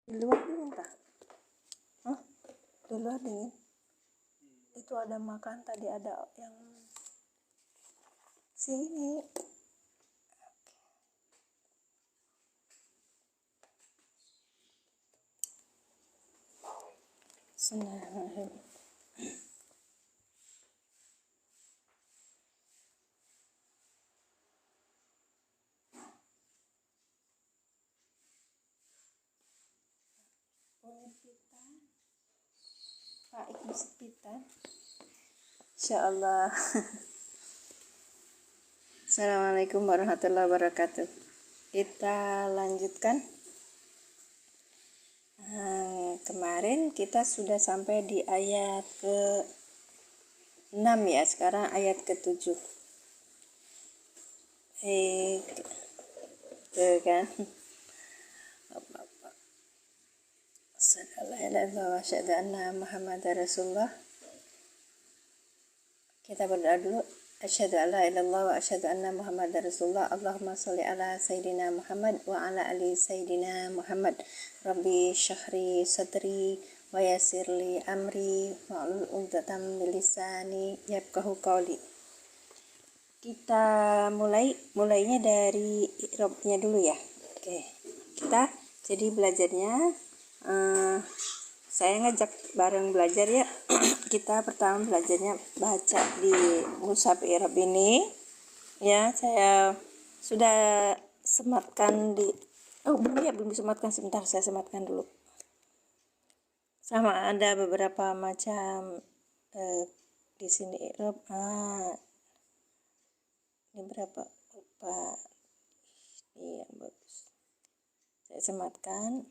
Di luar dingin kah? Hah? Di luar dingin? Itu ada makan tadi, ada yang sini. Bismillahirrahmanirrahim. Pak Ibu Sepitan. Insyaallah. Assalamualaikum warahmatullahi wabarakatuh. Kita lanjutkan. Kemarin kita sudah sampai di ayat ke-6 ya. Sekarang ayat ke-7. Tuh kan. Assalamualaikum warahmatullahi wabarakatuh. Kita berdoa dulu. Asyhadu an la ilaha illallah wa asyhadu anna Muhammadar Rasulullah. Allahumma sholli ala sayyidina Muhammad wa ala ali sayyidina Muhammad. Rabbi syahri sadri wa yassirli amri wahlul 'uqdatam min lisani yafqahu qawli. Kita mulainya dari i'rabnya dulu ya. Oke. Kita jadi belajarnya saya ngajak bareng belajar ya. Kita pertama belajarnya baca di mushaf i'rab ini ya. Saya sudah sematkan di belum disematkan, sebentar saya sematkan dulu. Sama ada beberapa macam di sini i'rab. Ini berapa? Lupa. Ini yang bagus. Saya sematkan.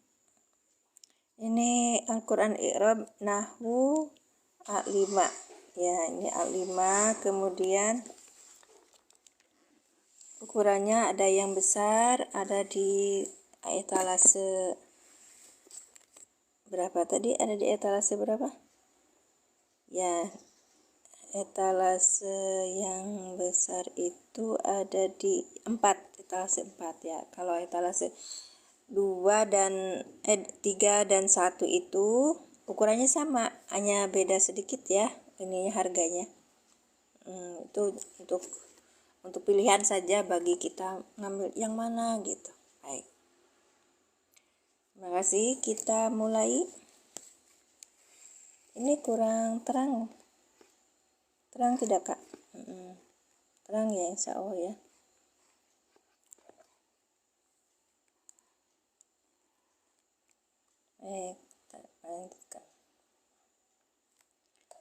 Ini Al-Quran i'rab nahwu A5 ya, ini A5. Kemudian ukurannya ada yang besar, ada di etalase berapa tadi, ada di etalase berapa ya, etalase yang besar itu ada di 4, etalase 4 ya. Kalau etalase 2 dan 3 dan 1 itu ukurannya sama, hanya beda sedikit ya ininya harganya. Itu untuk pilihan saja bagi kita ngambil yang mana gitu. Baik. Terima kasih, kita mulai. Ini kurang terang. Terang tidak, Kak? Terang ya, insya Allah ya. Baik, kita lanjutkan.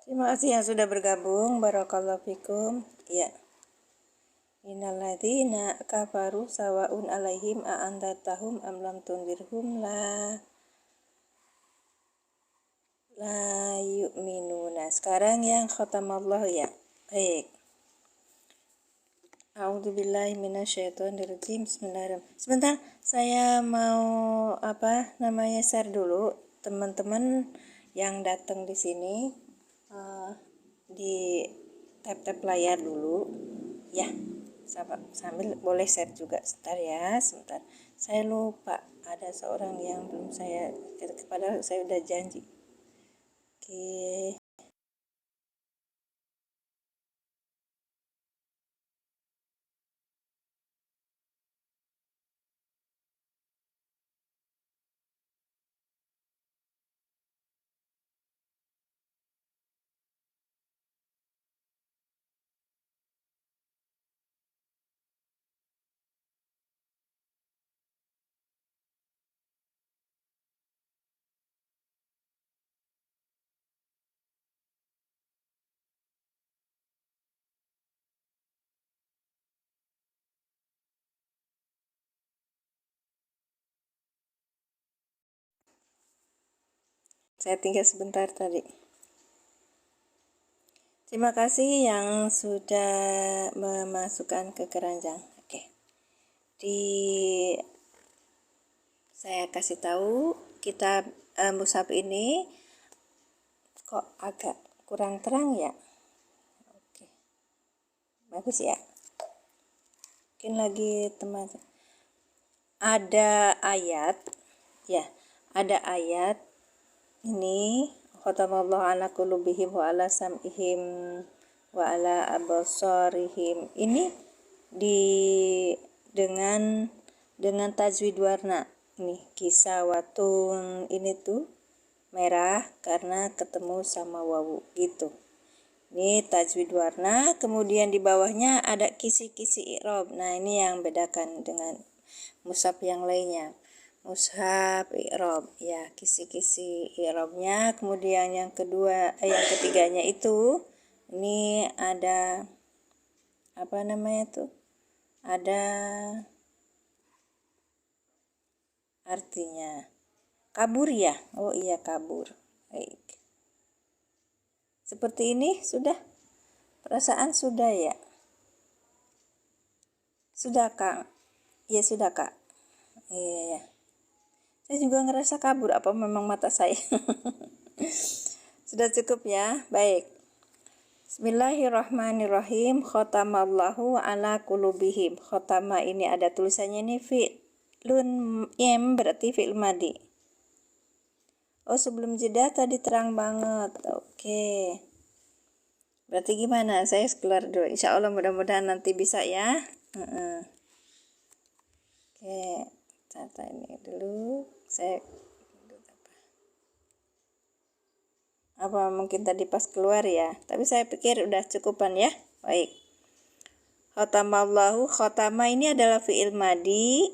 Terima kasih yang sudah bergabung. Barakallahu fikum. Ya. Innalladzina kafaru sawaun alaihim a'andatahum am lam tunzirhum la yu'minuna. Sekarang yang khatamallahu ya. Baik. A'udzubillahi minasyaitonirrajim. Bismillahirrahmanirrahim. Sebentar, saya mau share dulu teman-teman yang datang di sini. Di tap layar dulu ya, sambil boleh share juga. Sebentar ya, sebentar, saya lupa ada seorang yang belum saya, padahal saya udah janji. Oke. Saya tinggal sebentar tadi. Terima kasih yang sudah memasukkan ke keranjang. Oke. Saya kasih tahu, kitab mushaf ini kok agak kurang terang ya. Oke. Bagus ya. Mungkin lagi teman ada ayat ya. ada ayat ini, khatamallahu ala qulubihim wa ala sam'ihim wa ala absarihim. Ini di dengan tajwid warna. Nih kisawatun, ini tuh merah karena ketemu sama wawu gitu. Ini tajwid warna, kemudian di bawahnya ada kisi-kisi i'rab. Nah, ini yang bedakan dengan mushaf yang lainnya. Mushaf i'rab ya, kisi-kisi i'rabnya. Kemudian yang ketiganya itu ini ada apa namanya tuh? Ada artinya. Kabur ya? Oh iya, kabur. Baik. Seperti ini sudah? Perasaan sudah ya? Sudah, Kak? Ya sudah, Kak. Iya ya. Saya juga ngerasa kabur, apa memang mata saya? Sudah cukup ya? Baik. Bismillahirrahmanirrahim. Khatamallahu ala qulubihim. Khatama ini ada tulisannya ini fi'lun berarti fi'l madi. Oh, sebelum jeda tadi terang banget. Oke. Berarti gimana? Saya keluar dulu. Insya Allah mudah-mudahan nanti bisa ya. Oke. Tata ini dulu. Saya apa mungkin tadi pas keluar ya. Tapi saya pikir udah cukupan ya. Baik. Khatamallahu. Khatama ini adalah fi'il madi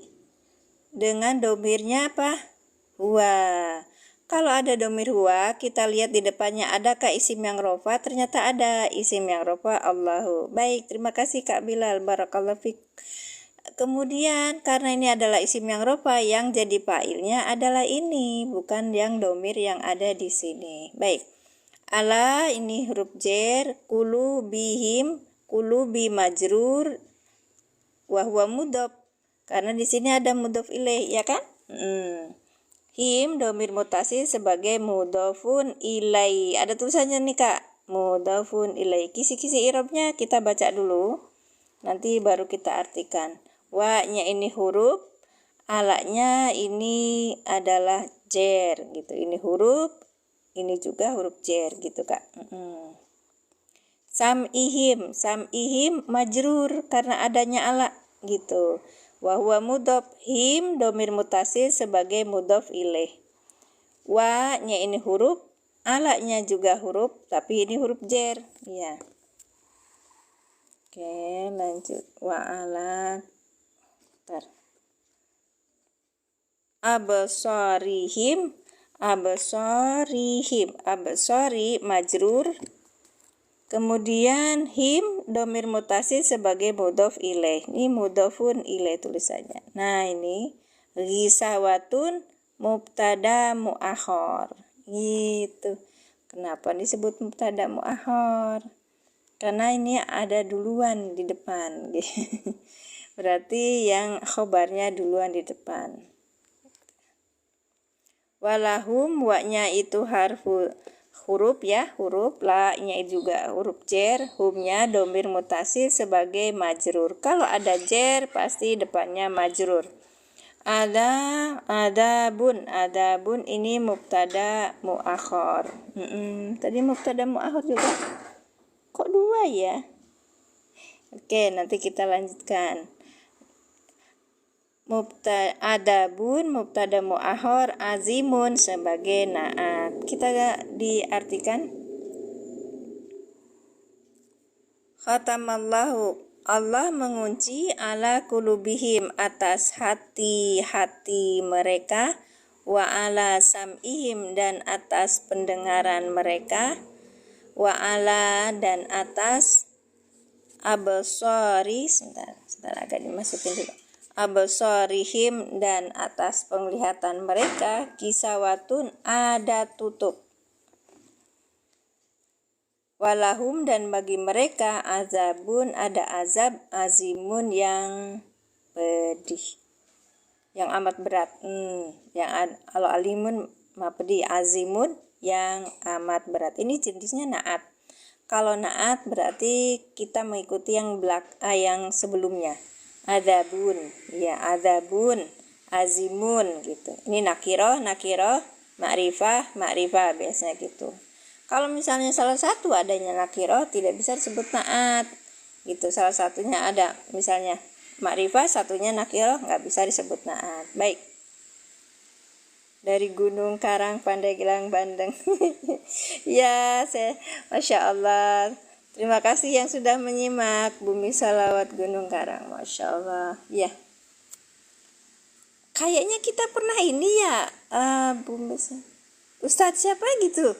dengan domirnya apa? Huwa. Kalau ada domir huwa, kita lihat di depannya adakah isim yang rofa? Ternyata ada isim yang rofa, Allahu. Baik, terima kasih Kak Bilal, barakallahu fik. Kemudian karena ini adalah isim yang rofa, yang jadi fa'ilnya adalah ini, bukan yang domir yang ada di sini. Baik. Ala ini huruf jer, qulubihim, qulubi majrur, wa huwa mudhof. Karena di sini ada mudhof ilaih, ya kan? Him domir mutasil sebagai mudhofun ilai. Ada tulisannya nih Kak, mudhofun ilai. Kisi-kisi i'rabnya kita baca dulu, nanti baru kita artikan. Wa-nya ini huruf, ala-nya ini adalah jer gitu. Ini huruf, ini juga huruf jer gitu Kak. Sam'ihim majrur karena adanya ala gitu. Wa huwa mudhof, him domir mutasil sebagai mudhof ilaih. Wa-nya ini huruf, ala-nya juga huruf, tapi ini huruf jer ya. Oke, lanjut. Wa ala absarihim, absari majrur. Kemudian him domir mutasil sebagai mudhof ilaih. Ini mudhofun ilaih tulisannya. Nah, ini ghisawatun mubtada muakhar. Gitu. Kenapa disebut mubtada muakhar? Karena ini ada duluan di depan. Berarti yang khobarnya duluan di depan. Walahum, wa-nya itu huruf ya, huruf, la-nya juga huruf jer, hum-nya domir mutasil sebagai majrur. Kalau ada jer pasti depannya majrur. Adabun ini mubtada muakhar. Tadi mubtada muakhar juga. Kok dua ya? Oke, nanti kita lanjutkan. Adabun mubtada muakhar, azimun sebagai naat. Kita diartikan. Khatamallahu, Allah mengunci ala qulubihim atas hati-hati mereka, wa ala sam'ihim dan atas pendengaran mereka, wa ala dan atas absari, sebentar agak dimasukin dulu. Absarihim dan atas penglihatan mereka, kisawatun ada tutup. Walahum dan bagi mereka azabun ada azab, azimun yang pedih, yang amat berat. Kalau alimun pedih, azimun yang amat berat. Ini jenisnya naat. Kalau naat berarti kita mengikuti yang sebelumnya. Adzabun, ya adzabun, azimun gitu. Ini nakiroh, makrifah biasanya gitu. Kalau misalnya salah satu adanya nakiroh tidak bisa disebut naat gitu. Salah satunya ada misalnya makrifah, satunya nakiroh, nggak bisa disebut naat. Baik. Dari Gunung Karang, Pandeglang, Bandeng. Ya, Masya Allah. Terima kasih yang sudah menyimak Bumi Salawat Gunung Karang. Masya Allah. Ya, kayaknya kita pernah ini ya, Bumi Ustadz siapa gitu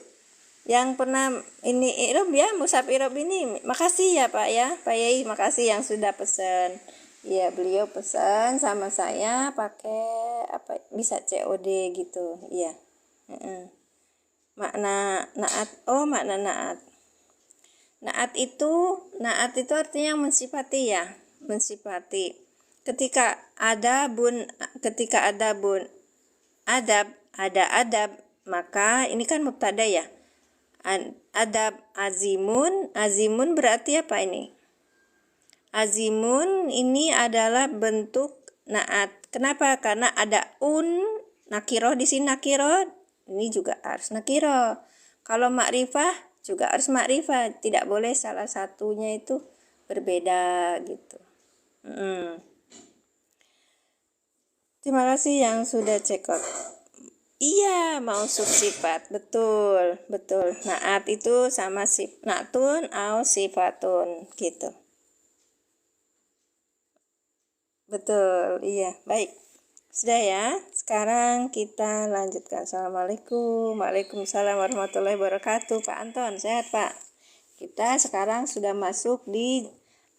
yang pernah ini Irob ya, Musab Irob ini. Makasih ya Pak ya, Pak Yai, makasih yang sudah pesan. Iya, beliau pesan sama saya pakai apa, bisa COD gitu. Iya. Makna naat. Oh, makna naat. Naat itu artinya mensifati ya, mensifati. Ketika ada bun adab, ada adab, maka ini kan mubtada ya. Adab azimun berarti apa ini? Azimun ini adalah bentuk naat. Kenapa? Karena ada nakiroh di sini, nakiroh ini juga harus nakiroh. Kalau makrifah juga harus makrifah. Tidak boleh salah satunya itu berbeda gitu. Terima kasih yang sudah check out. Iya, mausuf sifat, betul. Naat itu sama natun au sifatun gitu. Betul, iya. Baik. Sudah ya. Sekarang kita lanjutkan. Assalamualaikum. Waalaikumsalam warahmatullahi wabarakatuh. Pak Anton, sehat Pak? Kita sekarang sudah masuk di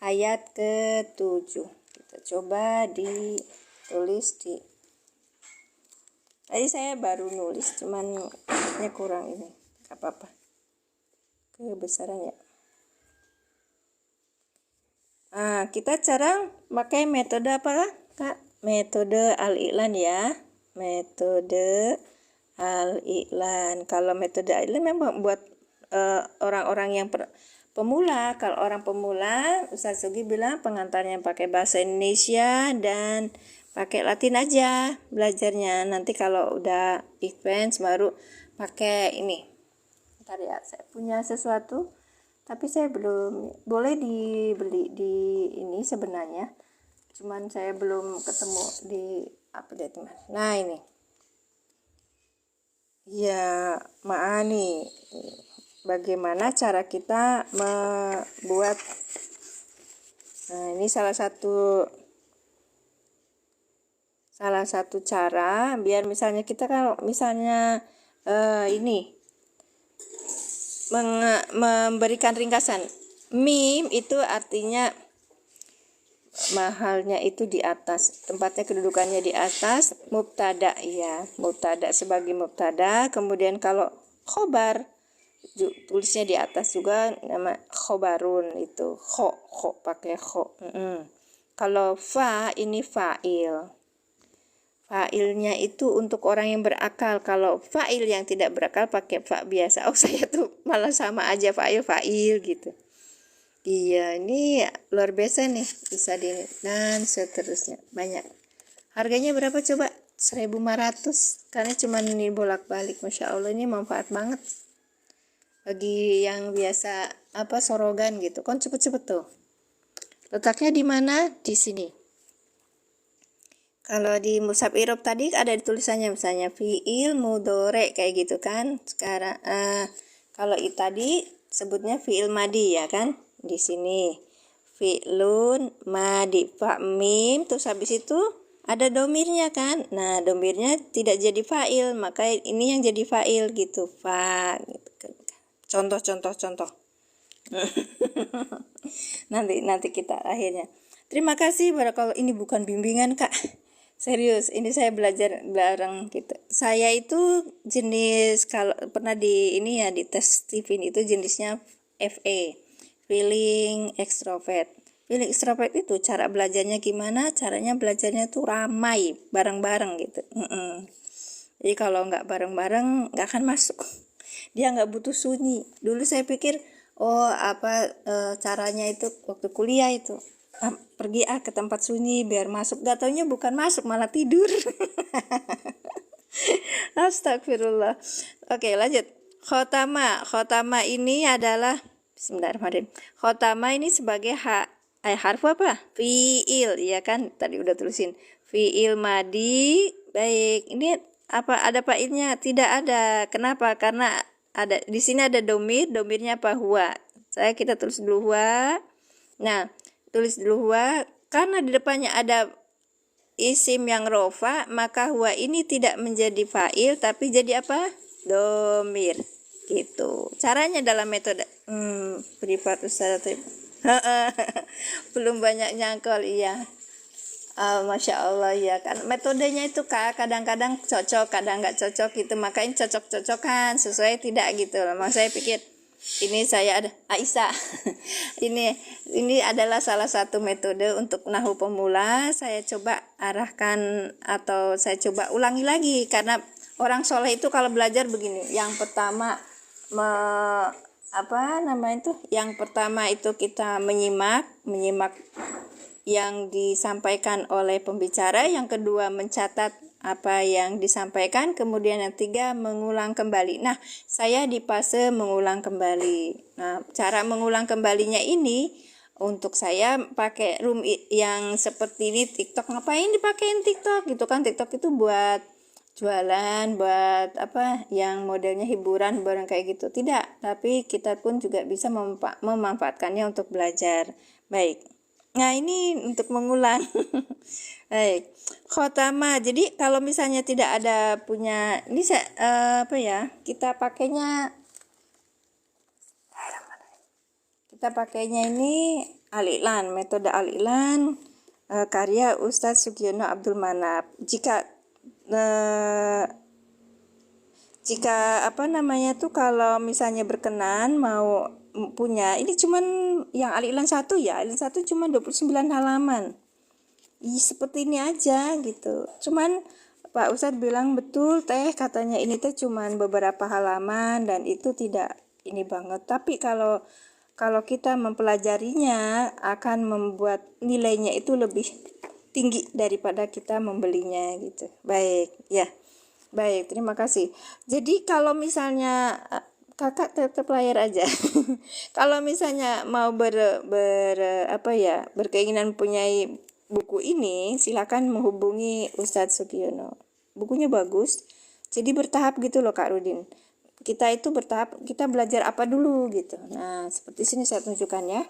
ayat ke-7. Kita coba ditulis di. Tadi saya baru nulis, cuman kurang ini. Gak apa-apa. Kebesaran ya. Kita cara pakai metode apa Kak? Metode al-i'lan ya. Metode al-i'lan. Kalau metode al-i'lan memang buat orang-orang yang pemula. Kalau orang pemula, Ustaz Sugi bilang pengantarnya pakai bahasa Indonesia dan pakai Latin aja belajarnya. Nanti kalau udah advance baru pakai ini. Ntar ya, saya punya sesuatu. Tapi saya belum boleh dibeli di ini sebenarnya, cuman saya belum ketemu di update. Nah ini ya, nih bagaimana cara kita membuat. Nah ini salah satu cara biar misalnya kita kalau misalnya ini memberikan ringkasan. Mim itu artinya mahalnya itu di atas, tempatnya kedudukannya di atas, mubtada ya, mubtada sebagai mubtada. Kemudian kalau khobar tulisnya di atas juga, nama khobarun itu kho pakai kho. Kalau fa ini fa'il. Fa'ilnya itu untuk orang yang berakal. Kalau fa'il yang tidak berakal pakai fa biasa. Oh, saya tuh malah sama aja fa'il gitu. Iya, ini luar biasa nih, bisa di dan seterusnya. Banyak. Harganya berapa coba? 1.500. Karena cuma ini bolak-balik. Masya Allah, ini manfaat banget bagi yang biasa sorogan gitu. Kon cepet-cepet tuh. Letaknya di mana? Di sini. Kalau di Musab Irob tadi ada tulisannya misalnya fi'il mudhore kayak gitu kan. Sekarang kalau tadi sebutnya fi'il madi ya kan. Di sini fi'lun madi, fa mim, terus habis itu ada domirnya kan. Nah, domirnya tidak jadi fa'il, maka ini yang jadi fa'il gitu. Fa gitu. Contoh. nanti kita akhirnya. Terima kasih barakallahu. Ini bukan bimbingan Kak. Serius, ini saya belajar bareng gitu. Saya itu jenis, kalau pernah di ini ya, di tes TV itu jenisnya FE, feeling extrovert. Feeling extrovert itu cara belajarnya gimana? Caranya belajarnya tuh ramai, bareng-bareng gitu. Jadi kalau nggak bareng-bareng nggak akan masuk. Dia nggak butuh sunyi. Dulu saya pikir caranya itu waktu kuliah itu Pergi ke tempat sunyi biar masuk, gak taunya bukan masuk malah tidur. Astagfirullah. Oke, lanjut. Khotama ini adalah, bismillahirrahmanirrahim. Khotama ini sebagai harfu apa? Fiil, ya kan? Tadi udah tulisin. Fiil madi. Baik. Ini apa, ada failnya? Tidak ada. Kenapa? Karena ada di sini ada domirnya apa? Huwa. Kita tulis dulu huwa. Nah, tulis dulu huwa karena di depannya ada isim yang rofa, maka huwa ini tidak menjadi fa'il tapi jadi apa? Domir. Gitu. Caranya dalam metode privat Ustaz. Belum banyak nyangkol, iya. Masya Allah ya kan, metodenya itu Kak kadang-kadang cocok, kadang nggak cocok gitu, makanya cocok-cocokan sesuai tidak gitu. Maka saya pikir ini saya ada Aisyah. ini adalah salah satu metode untuk nahu pemula. Saya coba arahkan atau saya coba ulangi lagi, karena orang soleh itu kalau belajar begini. Yang pertama yang pertama itu kita menyimak yang disampaikan oleh pembicara, yang kedua mencatat apa yang disampaikan, kemudian yang ketiga mengulang kembali. Nah, saya di fase mengulang kembali. Nah, cara mengulang kembalinya ini untuk saya pakai room yang seperti ini. TikTok, ngapain dipakein TikTok gitu kan? TikTok itu buat jualan, buat apa yang modelnya hiburan barang kayak gitu. Tidak, tapi kita pun juga bisa memanfaatkannya untuk belajar. Baik. Nah, ini untuk mengulang. Baik. Khotama. Jadi kalau misalnya tidak ada punya ini kita pakainya ini al-i'lan, metode al-i'lan, karya Ustadz Sugiono Abdul Manap. Jika kalau misalnya berkenan mau punya, ini cuman yang al-i'lan 1 ya, al-i'lan 1 cuma 29 halaman. Seperti ini aja gitu. Cuman Pak Ustadz bilang betul katanya ini cuman beberapa halaman dan itu tidak ini banget. Tapi kalau kita mempelajarinya akan membuat nilainya itu lebih tinggi daripada kita membelinya gitu. Baik, ya. Baik, terima kasih. Jadi kalau misalnya kakak tetap layar aja. Kalau misalnya mau berkeinginan punyai buku ini, silakan menghubungi Ustadz Sugiono. Bukunya bagus. Jadi bertahap gitu loh Kak Rudin. Kita itu bertahap, kita belajar apa dulu gitu. Nah, seperti sini saya tunjukkan ya.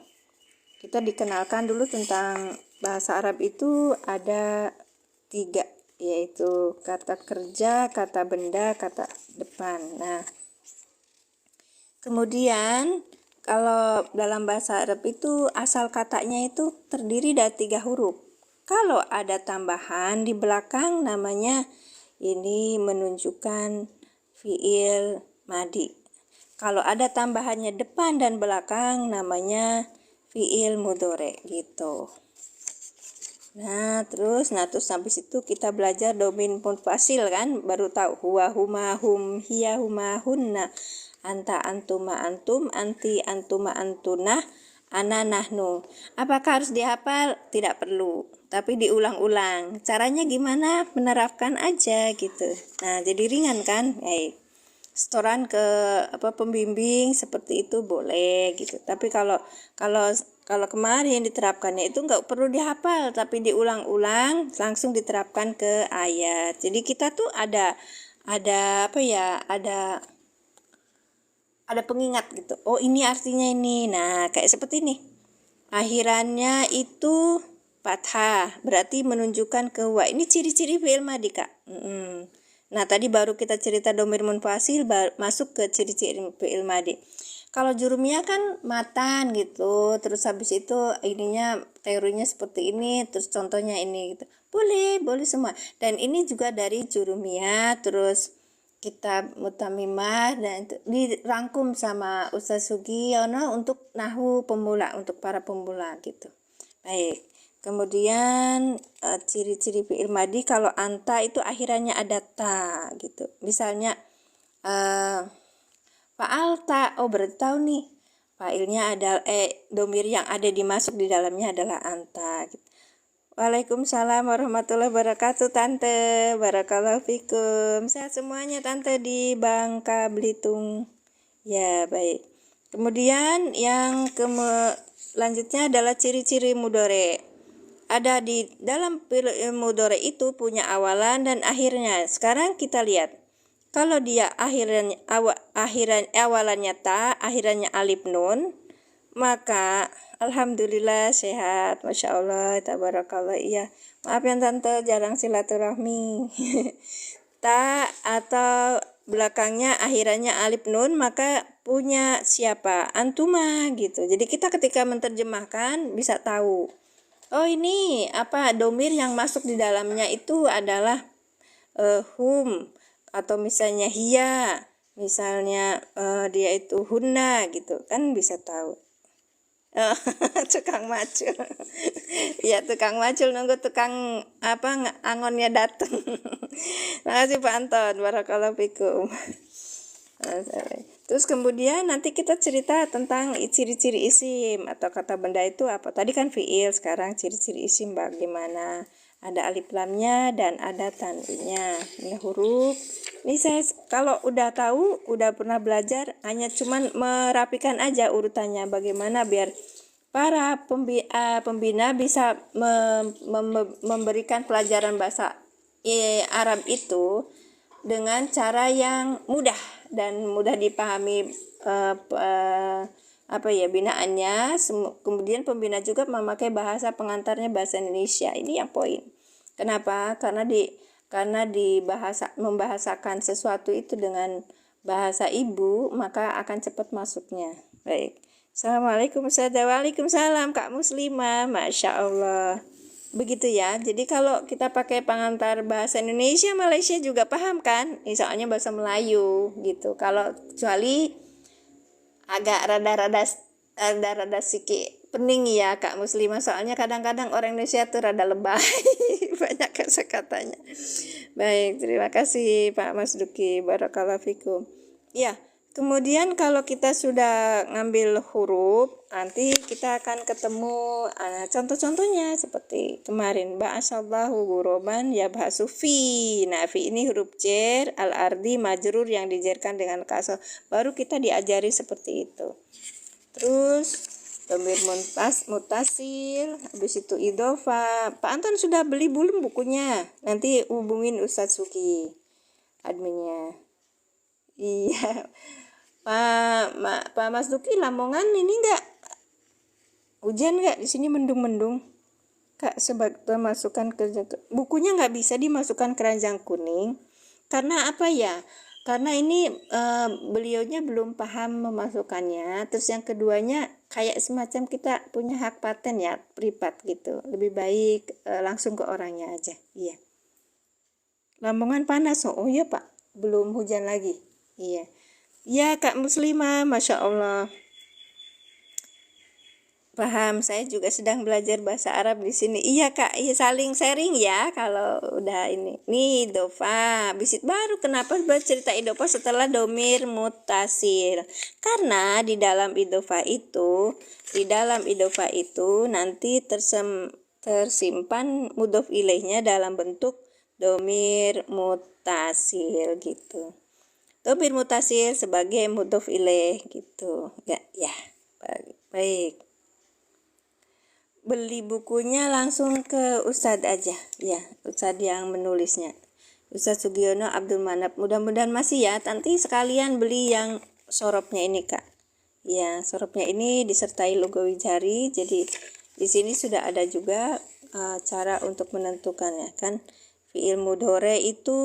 Kita dikenalkan dulu tentang bahasa Arab itu ada 3, yaitu kata kerja, kata benda, kata depan. Nah, kemudian kalau dalam bahasa Arab itu asal katanya itu terdiri dari 3 huruf. Kalau ada tambahan di belakang namanya ini menunjukkan fiil madi. Kalau ada tambahannya depan dan belakang namanya fiil mudhore gitu. Nah, terus habis itu kita belajar domin munfasil kan, baru tahu huwa huma hum hiya huma hunna, anta antuma antum, anti antuma antuna, ana nahnu. Apakah harus dihafal? Tidak perlu, tapi diulang-ulang. Caranya gimana? Menerapkan aja gitu. Nah, jadi ringan kan? Setoran ke pembimbing seperti itu boleh gitu. Tapi kalau kemarin diterapkannya itu nggak perlu dihafal, tapi diulang-ulang langsung diterapkan ke ayat. Jadi kita tuh ada pengingat gitu. Oh, ini artinya ini. Nah, kayak seperti ini. Akhirannya itu fathah, berarti menunjukkan ke wa. Ini ciri-ciri fi'il madi, Kak. Nah, tadi baru kita cerita domir munfasil, masuk ke ciri-ciri fi'il madi. Kalau jurumiyah kan matan gitu, terus habis itu ininya teorinya seperti ini, terus contohnya ini gitu. Boleh semua. Dan ini juga dari jurumiyah, terus kitab mutamimah, dan itu dirangkum sama Ustaz Sugiono untuk nahu pemula, untuk para pemula gitu. Baik. Kemudian ciri-ciri fi'il madi, kalau anta itu akhirannya ada ta gitu. Misalnya fa'alta, oh berarti tahu nih. Fa'ilnya adalah domir yang ada dimasuk di dalamnya adalah anta. Waalaikumsalam warahmatullahi wabarakatuh Tante. Barakallahu fikum. Sehat semuanya Tante di Bangka Belitung. Ya, baik. Kemudian yang selanjutnya adalah ciri-ciri mudhari. Ada di dalam mudhari itu punya awalan dan akhirnya. Sekarang kita lihat. Kalau dia awalannya ta, akhirannya alif nun, maka alhamdulillah sehat, masya Allah, tabarakallah. Iya, maaf ya Tante, jarang silaturahmi. Ta atau belakangnya akhirannya alif nun, maka punya siapa? Antuma gitu. Jadi kita ketika menerjemahkan bisa tahu. Oh ini apa domir yang masuk di dalamnya itu adalah hum, atau misalnya hiya, misalnya dia itu hunna gitu kan, bisa tahu. Tukang macul. Ya, tukang macul nunggu tukang angonnya datang. Makasih Pak Anton, barakallahu fikum. Terus kemudian nanti kita cerita tentang ciri-ciri isim atau kata benda itu apa. Tadi kan fiil, sekarang ciri-ciri isim bagaimana. Ada alif lamnya dan ada tanwinnya. Ini huruf. Ini saya kalau udah tahu, udah pernah belajar, hanya cuman merapikan aja urutannya bagaimana biar para pembina bisa memberikan pelajaran bahasa Arab itu dengan cara yang mudah dan mudah dipahami binaannya. Kemudian pembina juga memakai bahasa pengantarnya bahasa Indonesia. Ini yang poin. Kenapa? Karena membahasakan sesuatu itu dengan bahasa ibu, maka akan cepat masuknya. Baik. Assalamualaikum Waalaikumsalam Kak Muslimah. Masya Allah. Begitu ya. Jadi kalau kita pakai pengantar bahasa Indonesia, Malaysia juga paham kan? Soalnya bahasa Melayu gitu. Kalau kecuali agak rada sikit pening ya Kak Muslimah, soalnya kadang-kadang orang Indonesia tuh rada lebay. Banyak kata-katanya. Baik, terima kasih Pak Mas Duki, barakallahu fikum. Ya, kemudian kalau kita sudah ngambil huruf, nanti kita akan ketemu contoh-contohnya seperti kemarin. Ba'asallahu guroban ya ba'asu fi. Nah, fi ini huruf jar, al-ardi majrur yang dijarkan dengan kasroh. Baru kita diajari seperti itu. Terus domir mutasil, habis itu idhofa. Pak Anton sudah beli belum bukunya? Nanti hubungin Ustadz Suki, adminnya. Iya. Pak Mas Duki, Lamongan ini enggak hujan enggak? Di sini mendung-mendung. Kak, sebagai masukkan ke bukunya enggak bisa dimasukkan keranjang kuning. Karena apa ya? Karena ini beliaunya belum paham memasukkannya. Terus yang keduanya kayak semacam kita punya hak paten ya, privat gitu. Lebih baik langsung ke orangnya aja. Iya. Lamongan panas. Oh iya Pak, belum hujan lagi. Iya. Ya Kak Muslimah, Masya Allah. Paham, saya juga sedang belajar bahasa Arab di sini. Iya Kak, iya saling sharing ya kalau udah ini. Nih idofa, bisit baru kenapa bercerita idofa setelah domir mutasil? Karena di dalam idofa itu nanti tersimpan mudhof ilaihnya dalam bentuk domir mutasil gitu. Domir mutasil sebagai mudhof ilaih gitu. Ya. Baik. Beli bukunya langsung ke Ustadz aja ya, Ustadz yang menulisnya, Ustadz Sugiono Abdul Manap. Mudah-mudahan masih ya, nanti sekalian beli yang sorobnya ini Kak ya. Sorobnya ini disertai logo Wijari. Jadi di sini sudah ada juga cara untuk menentukannya kan. Fi'il mudhore itu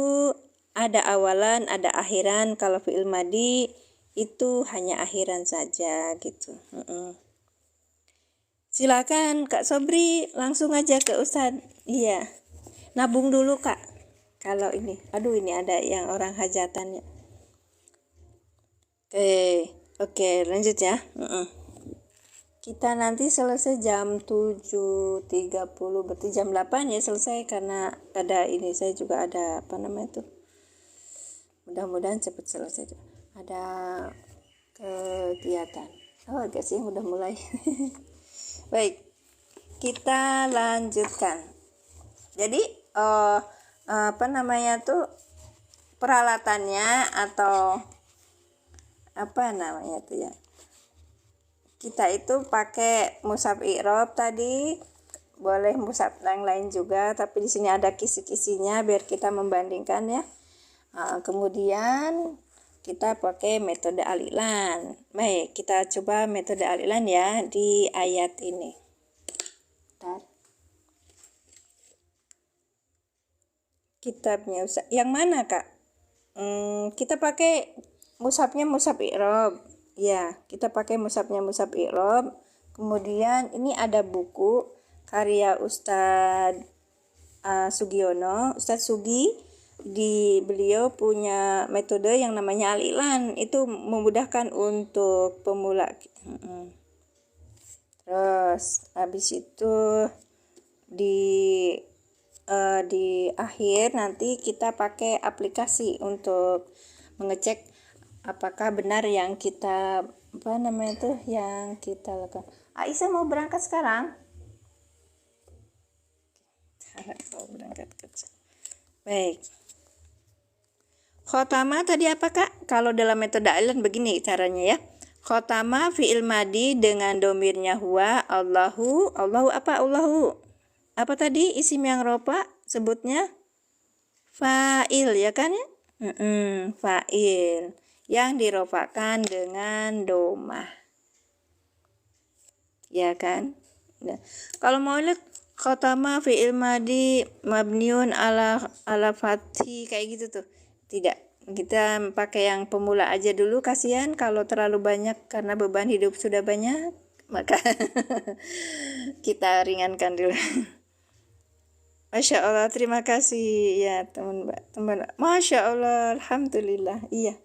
ada awalan ada akhiran. Kalau fi'il madi itu hanya akhiran saja gitu. Silakan Kak Sobri, langsung aja ke Ustadz. Iya, nabung dulu Kak. Kalau ini, aduh ini ada yang orang hajatan ya. Oke, lanjut ya. Kita nanti selesai jam 7.30, berarti jam 8 ya selesai, karena ada ini, saya juga ada mudah-mudahan cepat selesai. Ada kegiatan. Oh, agak sih udah mulai. Baik, kita lanjutkan. Jadi apa namanya tuh peralatannya atau apa namanya tuh ya, kita itu pakai mushaf i'rab tadi, boleh mushaf yang lain juga, tapi di sini ada kisi-kisinya biar kita membandingkan ya. Kemudian kita pakai metode al-i'lan. Baik, kita coba metode al-i'lan ya di ayat ini. Bentar. Kitabnya yang mana, Kak? Kita pakai mushafnya mushaf i'rab. Ya, kita pakai mushafnya mushaf i'rab. Kemudian ini ada buku karya Ustadz Sugiono, Ustadz Sugi. Beliau punya metode yang namanya al-i'lan, itu memudahkan untuk pemula. Terus habis itu di akhir nanti kita pakai aplikasi untuk mengecek apakah benar yang kita yang kita lakukan. Aisyah mau berangkat sekarang? Mau berangkat kerja. Baik. Khotama tadi apa, Kak? Kalau dalam metode al-i'lan begini caranya ya. Khotama fi'il madi dengan domirnya huwa, Allahu apa? Allahu. Apa tadi isim yang rofa sebutnya? Fa'il ya kan ya? Fa'il yang dirofakan dengan domah. Ya kan? Nah, kalau mau lihat khotama fi'il madi mabniun ala fathi kayak gitu tuh. Tidak, kita pakai yang pemula aja dulu, kasihan kalau terlalu banyak karena beban hidup sudah banyak, maka kita ringankan dulu. Masya Allah, terima kasih ya teman. Masya Allah, alhamdulillah. Iya.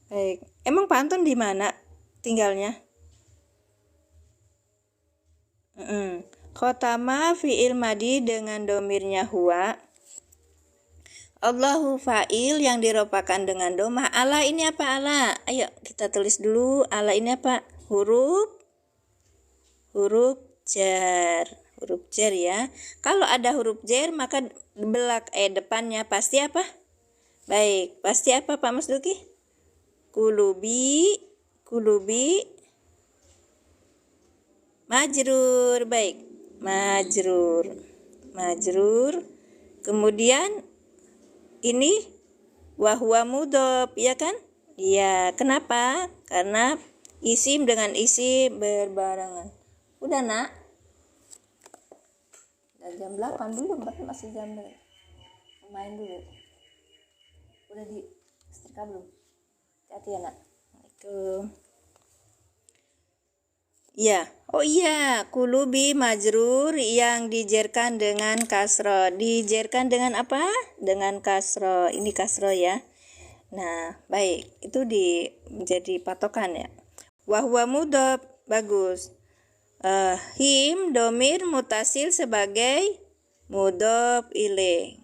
Baik. Emang Pak Anton di mana tinggalnya? Khotama fi'il madi dengan domirnya huwa. Allahu fa'il yang diropakan dengan domah. Ala ini apa ala? Ayo kita tulis dulu. Ala ini apa? Huruf jar. Huruf jar ya. Kalau ada huruf jar maka depannya pasti apa? Baik, pasti apa Pak Mas Duki? Kulubi majrur. Baik, majrur. Kemudian ini wahwa mudhof, ya kan? Iya, kenapa? Karena isim dengan isim berbarengan. Udah, Nak? Udah jam 8 belum, tapi masih jam main dulu. Udah di setrika belum? Hati ya, Nak. Assalamualaikum. Ya, oh iya, kulubi majrur yang dijerkan dengan kasro. Dijerkan dengan apa? Dengan kasro. Ini kasro ya. Nah, baik, itu menjadi patokan ya. Wahwa mudhof, bagus. Him domir mutasil sebagai mudhof ilaih.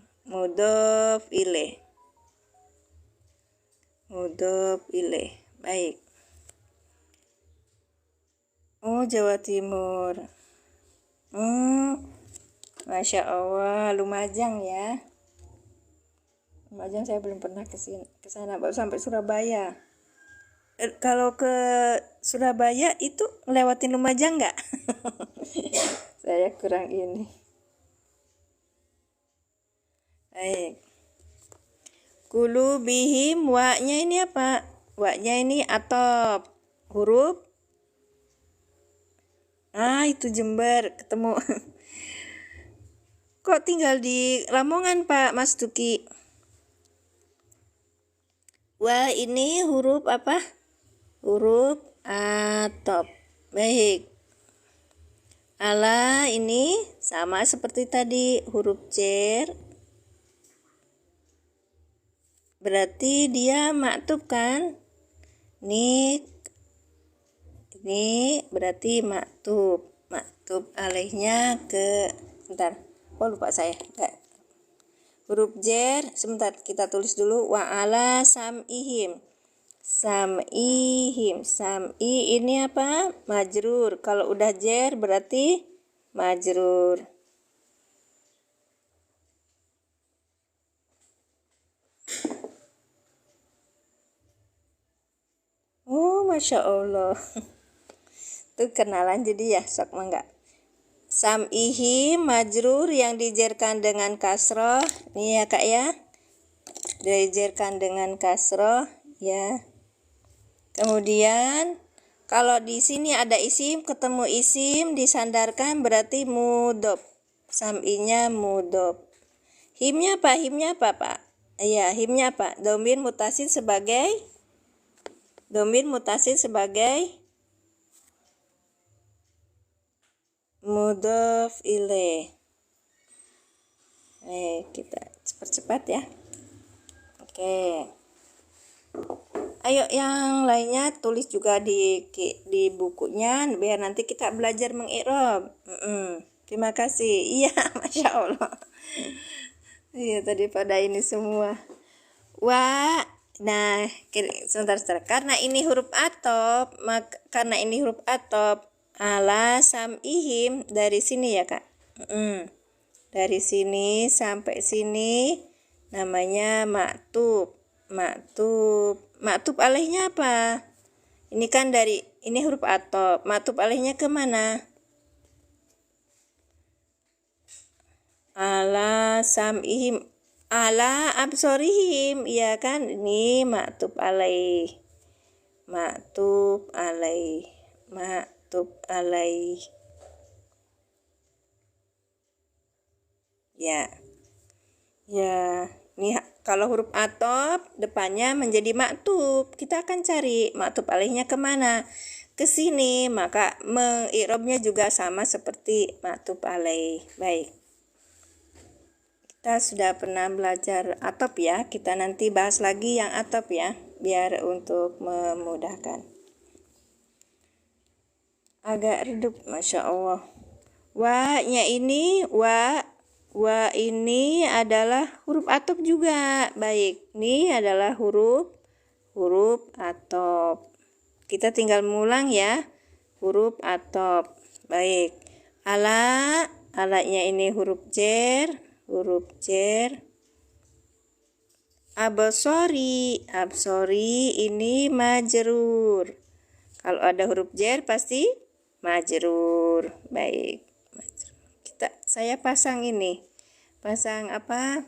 Baik. Oh, Jawa Timur. Masya Allah, Lumajang ya. Lumajang saya belum pernah ke sana, baru sampai Surabaya. Kalau ke Surabaya itu ngelewatin Lumajang nggak? Saya kurang ini. Baik. Kulubihim, wa-nya ini apa? Wa-nya ini atop. Huruf. Itu Jember, ketemu. Kok tinggal di Lamongan, Pak Mas Duki? Wah, ini huruf apa? Huruf atop. Baik. Ala ini sama seperti tadi, huruf jar. Berarti dia maktub kan? Ini berarti maktub alaihnya bentar. Oh, lupa saya. Enggak. Huruf jar, sebentar kita tulis dulu wa ala sam'ihim. sam'ihim. Sam'i ini apa? Majrur. Kalau udah jer berarti majrur. Oh, Masya Allah. Tuh kenalan jadi ya, sok mangga. Sam'ihi majrur yang dijerkan dengan kasroh. Nih ya kak ya. Dijerkan dengan kasroh ya. Kemudian kalau di sini ada isim, ketemu isim disandarkan berarti mudhof. Sam'inya mudhof. Himnya apa? Himnya apa, Pak? Iya, himnya apa? Domir mutasil sebagai mudhof ilaih. Kita cepat-cepat ya. Oke. Ayo yang lainnya tulis juga di bukunya biar nanti kita belajar mengi'rab. Terima kasih. Iya, Masya Allah. Iya, tadi pada ini semua. Nah, sebentar. Karena ini huruf atop, ala sam'ihim dari sini ya, Kak. Dari sini sampai sini namanya maktub. Maktub alaihnya apa? Ini kan ini huruf atop. Maktub alaihnya ke mana? Ala sam'ihim, ala absorihim, ya kan? Ini maktub alaih. Ya. Nih kalau huruf atop depannya menjadi maktub, kita akan cari maktub alaihnya kemana? Ke sini, maka mengi'rabnya juga sama seperti maktub alaih. Baik. Kita sudah pernah belajar atop ya, kita nanti bahas lagi yang atop ya, biar untuk memudahkan. Agak redup, Masya Allah. Wa-nya ini, wa ini adalah huruf atop juga. Baik, ini adalah huruf atop. Kita tinggal mengulang ya, huruf atop. Baik, alanya ini huruf jer. Absori ini majrur. Kalau ada huruf jer pasti majrur. Baik, saya pasang ini. Pasang apa?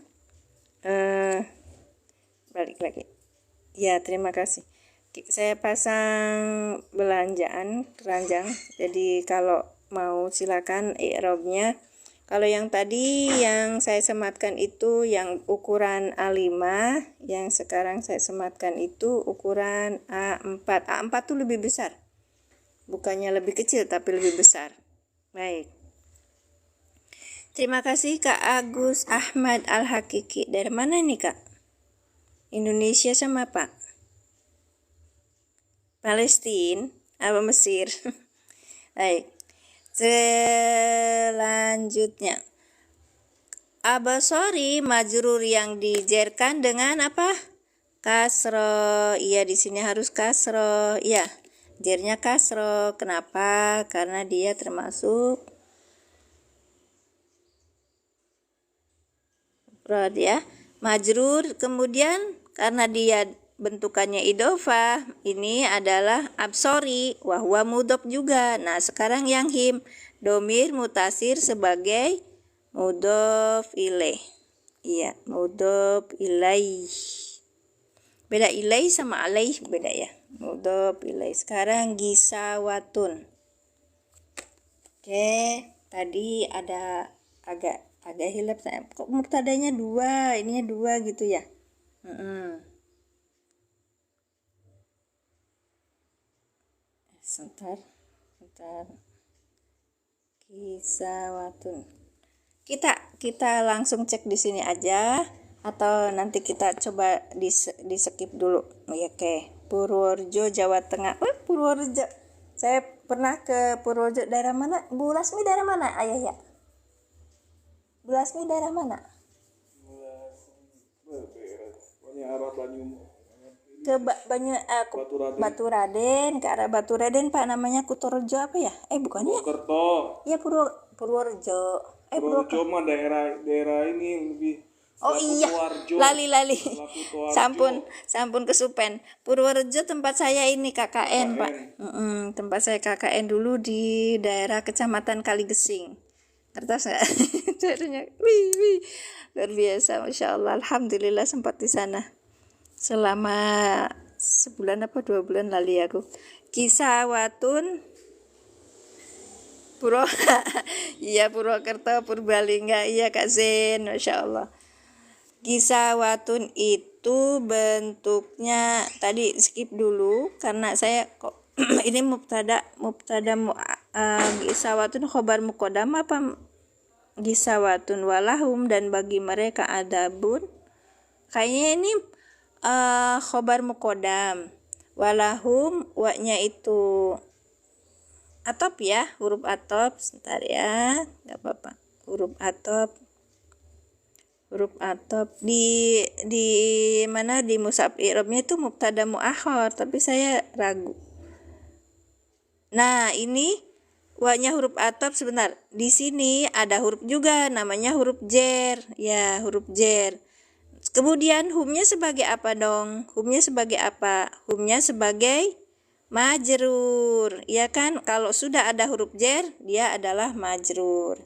Balik lagi. Ya, terima kasih. Saya pasang keranjang. Jadi kalau mau silakan i'rabnya. Kalau yang tadi yang saya sematkan itu yang ukuran A5, yang sekarang saya sematkan itu ukuran A4. A4 tuh lebih besar. Bukannya lebih kecil tapi lebih besar. Baik. Terima kasih Kak Agus Ahmad Al-Hakiki. Dari mana nih Kak? Indonesia sama Pak? Palestina? Apa Mesir? Baik. Selanjutnya. Abasori majrur yang dijerkan dengan apa? Kasro. Iya, di sini harus kasro. Iya, jernya kasro. Kenapa? Karena dia termasuk mufrad ya. Majrur kemudian karena dia bentukannya idofah, ini adalah absori, wahwa mudhof juga. Nah, sekarang yang him, domir mutasir sebagai mudhof ilaih. Iya, mudhof ilaih. Beda ilaih sama alaih, beda ya. Mudhof ilaih. Sekarang gisawatun. Oke, tadi ada agak hilap saya. Kok mubtadanya 2, ininya 2 gitu ya. Sebentar. Kisawatun. Kita langsung cek di sini aja atau nanti kita coba di skip dulu. Oke. Purworejo, Jawa Tengah. Purworejo. Saya pernah ke Purworejo. Daerah mana? Bu Lasmi daerah mana? Ayah ya. Bu Lasmi daerah mana? ke banyak Baturaden, ke arah Baturaden Pak, namanya Kutorejo apa ya? Bukan ya? Purwokerto. Iya Purworejo. Purworejo mah daerah ini yang lebih. Oh iya, lali sampun kesupen. Purworejo tempat saya ini KKN Pak. Tempat saya KKN dulu di daerah Kecamatan Kaligesing. Kertas nggak? Jadinya, wih, luar biasa, masya Allah, alhamdulillah sempat di sana selama sebulan apa 2 bulan lalu aku. Kisah Watun iya Purwokerto, Purbalingga, iya Kak Zen, masya Allah. Kisah Watun itu bentuknya tadi skip dulu karena saya kok ini mubtada kisah Watun khobar mukodam apa kisah Watun walahum dan bagi mereka adabun. Kayaknya ini khobar mukodam, walahum waknya itu atop ya, huruf atop, sebentar ya, nggak apa-apa, huruf atop di mana di mushaf i'rabnya itu mubtada muakhar, tapi saya ragu. Nah ini waknya huruf atop, sebentar, di sini ada huruf juga namanya huruf jer ya, huruf jer. Kemudian humnya sebagai apa dong? Humnya sebagai apa? Humnya sebagai majrur, ya kan? Kalau sudah ada huruf jer, dia adalah majrur.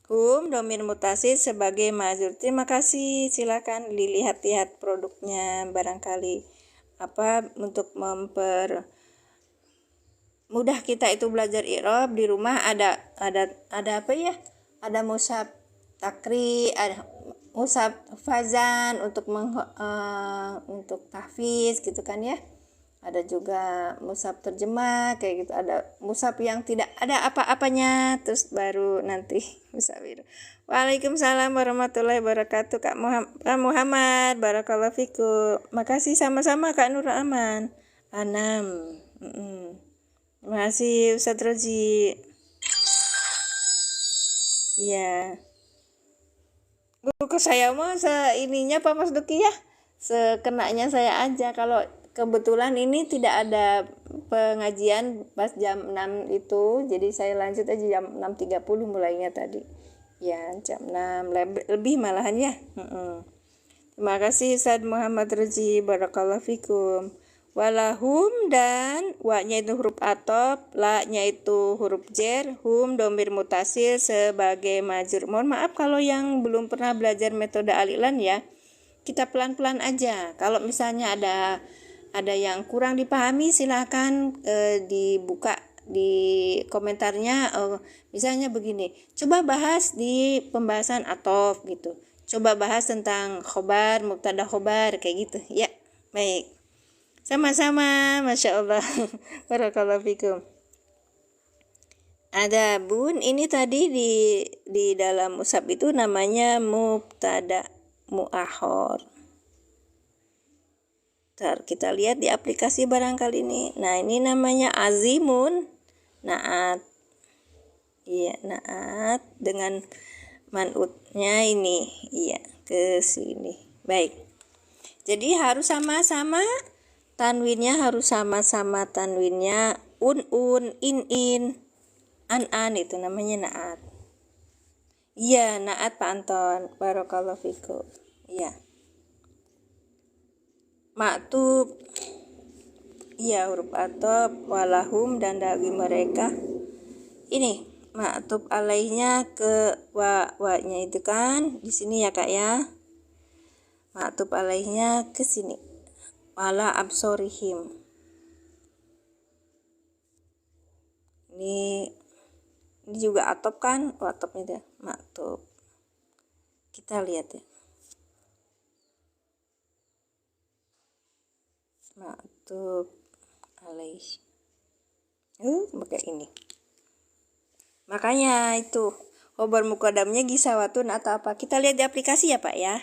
Hum domir mutasil sebagai majrur. Terima kasih. Silakan dilihat-lihat produknya, barangkali apa untuk mudah kita itu belajar i'rab di rumah. Ada apa ya? Ada mushaf takri, ada mushaf fazan untuk tahfiz gitu kan ya. Ada juga mushaf terjemah kayak gitu, ada mushaf yang tidak ada apa-apanya, terus baru nanti mushaf itu. Waalaikumsalam warahmatullahi wabarakatuh Kak Muhammad, barakallahu fikum. Makasih, sama-sama Kak Nur Aman Anam. Terima kasih Ustadz Roji. Iya. Ke saya mah ininya Pak Mas Duki ya, sekenanya saya aja. Kalau kebetulan ini tidak ada pengajian pas jam 6 itu, jadi saya lanjut aja jam 6.30 mulainya tadi. Ya, jam 6 lebih malahan ya. Terima kasih Ustadz Muhammad Roji, barakallahu fikum. Walahum dan wa-nya itu huruf atop, la-nya itu huruf jer, hum domir mutasil sebagai majrur. Mohon maaf kalau yang belum pernah belajar metode al-i'lan ya. Kita pelan-pelan aja. Kalau misalnya ada yang kurang dipahami, silahkan dibuka di komentarnya. Misalnya begini, coba bahas di pembahasan atof gitu. Coba bahas tentang khobar, mubtada khobar kayak gitu. Ya, baik. Sama-sama, masya Allah. Barakallahu fikum. Ada bun, ini tadi di dalam mushaf itu namanya mubtada muakhar. Kita lihat di aplikasi barangkali ini. Nah, ini namanya azimun naat. Iya, naat dengan man'utnya ini. Iya, ke sini. Baik. Jadi harus sama-sama tanwinnya, harus sama-sama tanwinnya. In, an itu namanya naat. Iya, naat Pak Anton. Barakallahu fikum. Iya. Maktub. Iya, huruf atop, walahum dan bagi mereka. Ini maktub alaihnya ke wa-nya itu kan di sini ya Kak ya. Maktub alaihnya ke sini. Wala absorihim. Ini juga atop kan? Atop itu maktub. Kita lihat ya. Maktub alaih. Pakai ini. Makanya itu khobar mukodamnya gisawatun atau apa? Kita lihat di aplikasi ya Pak ya.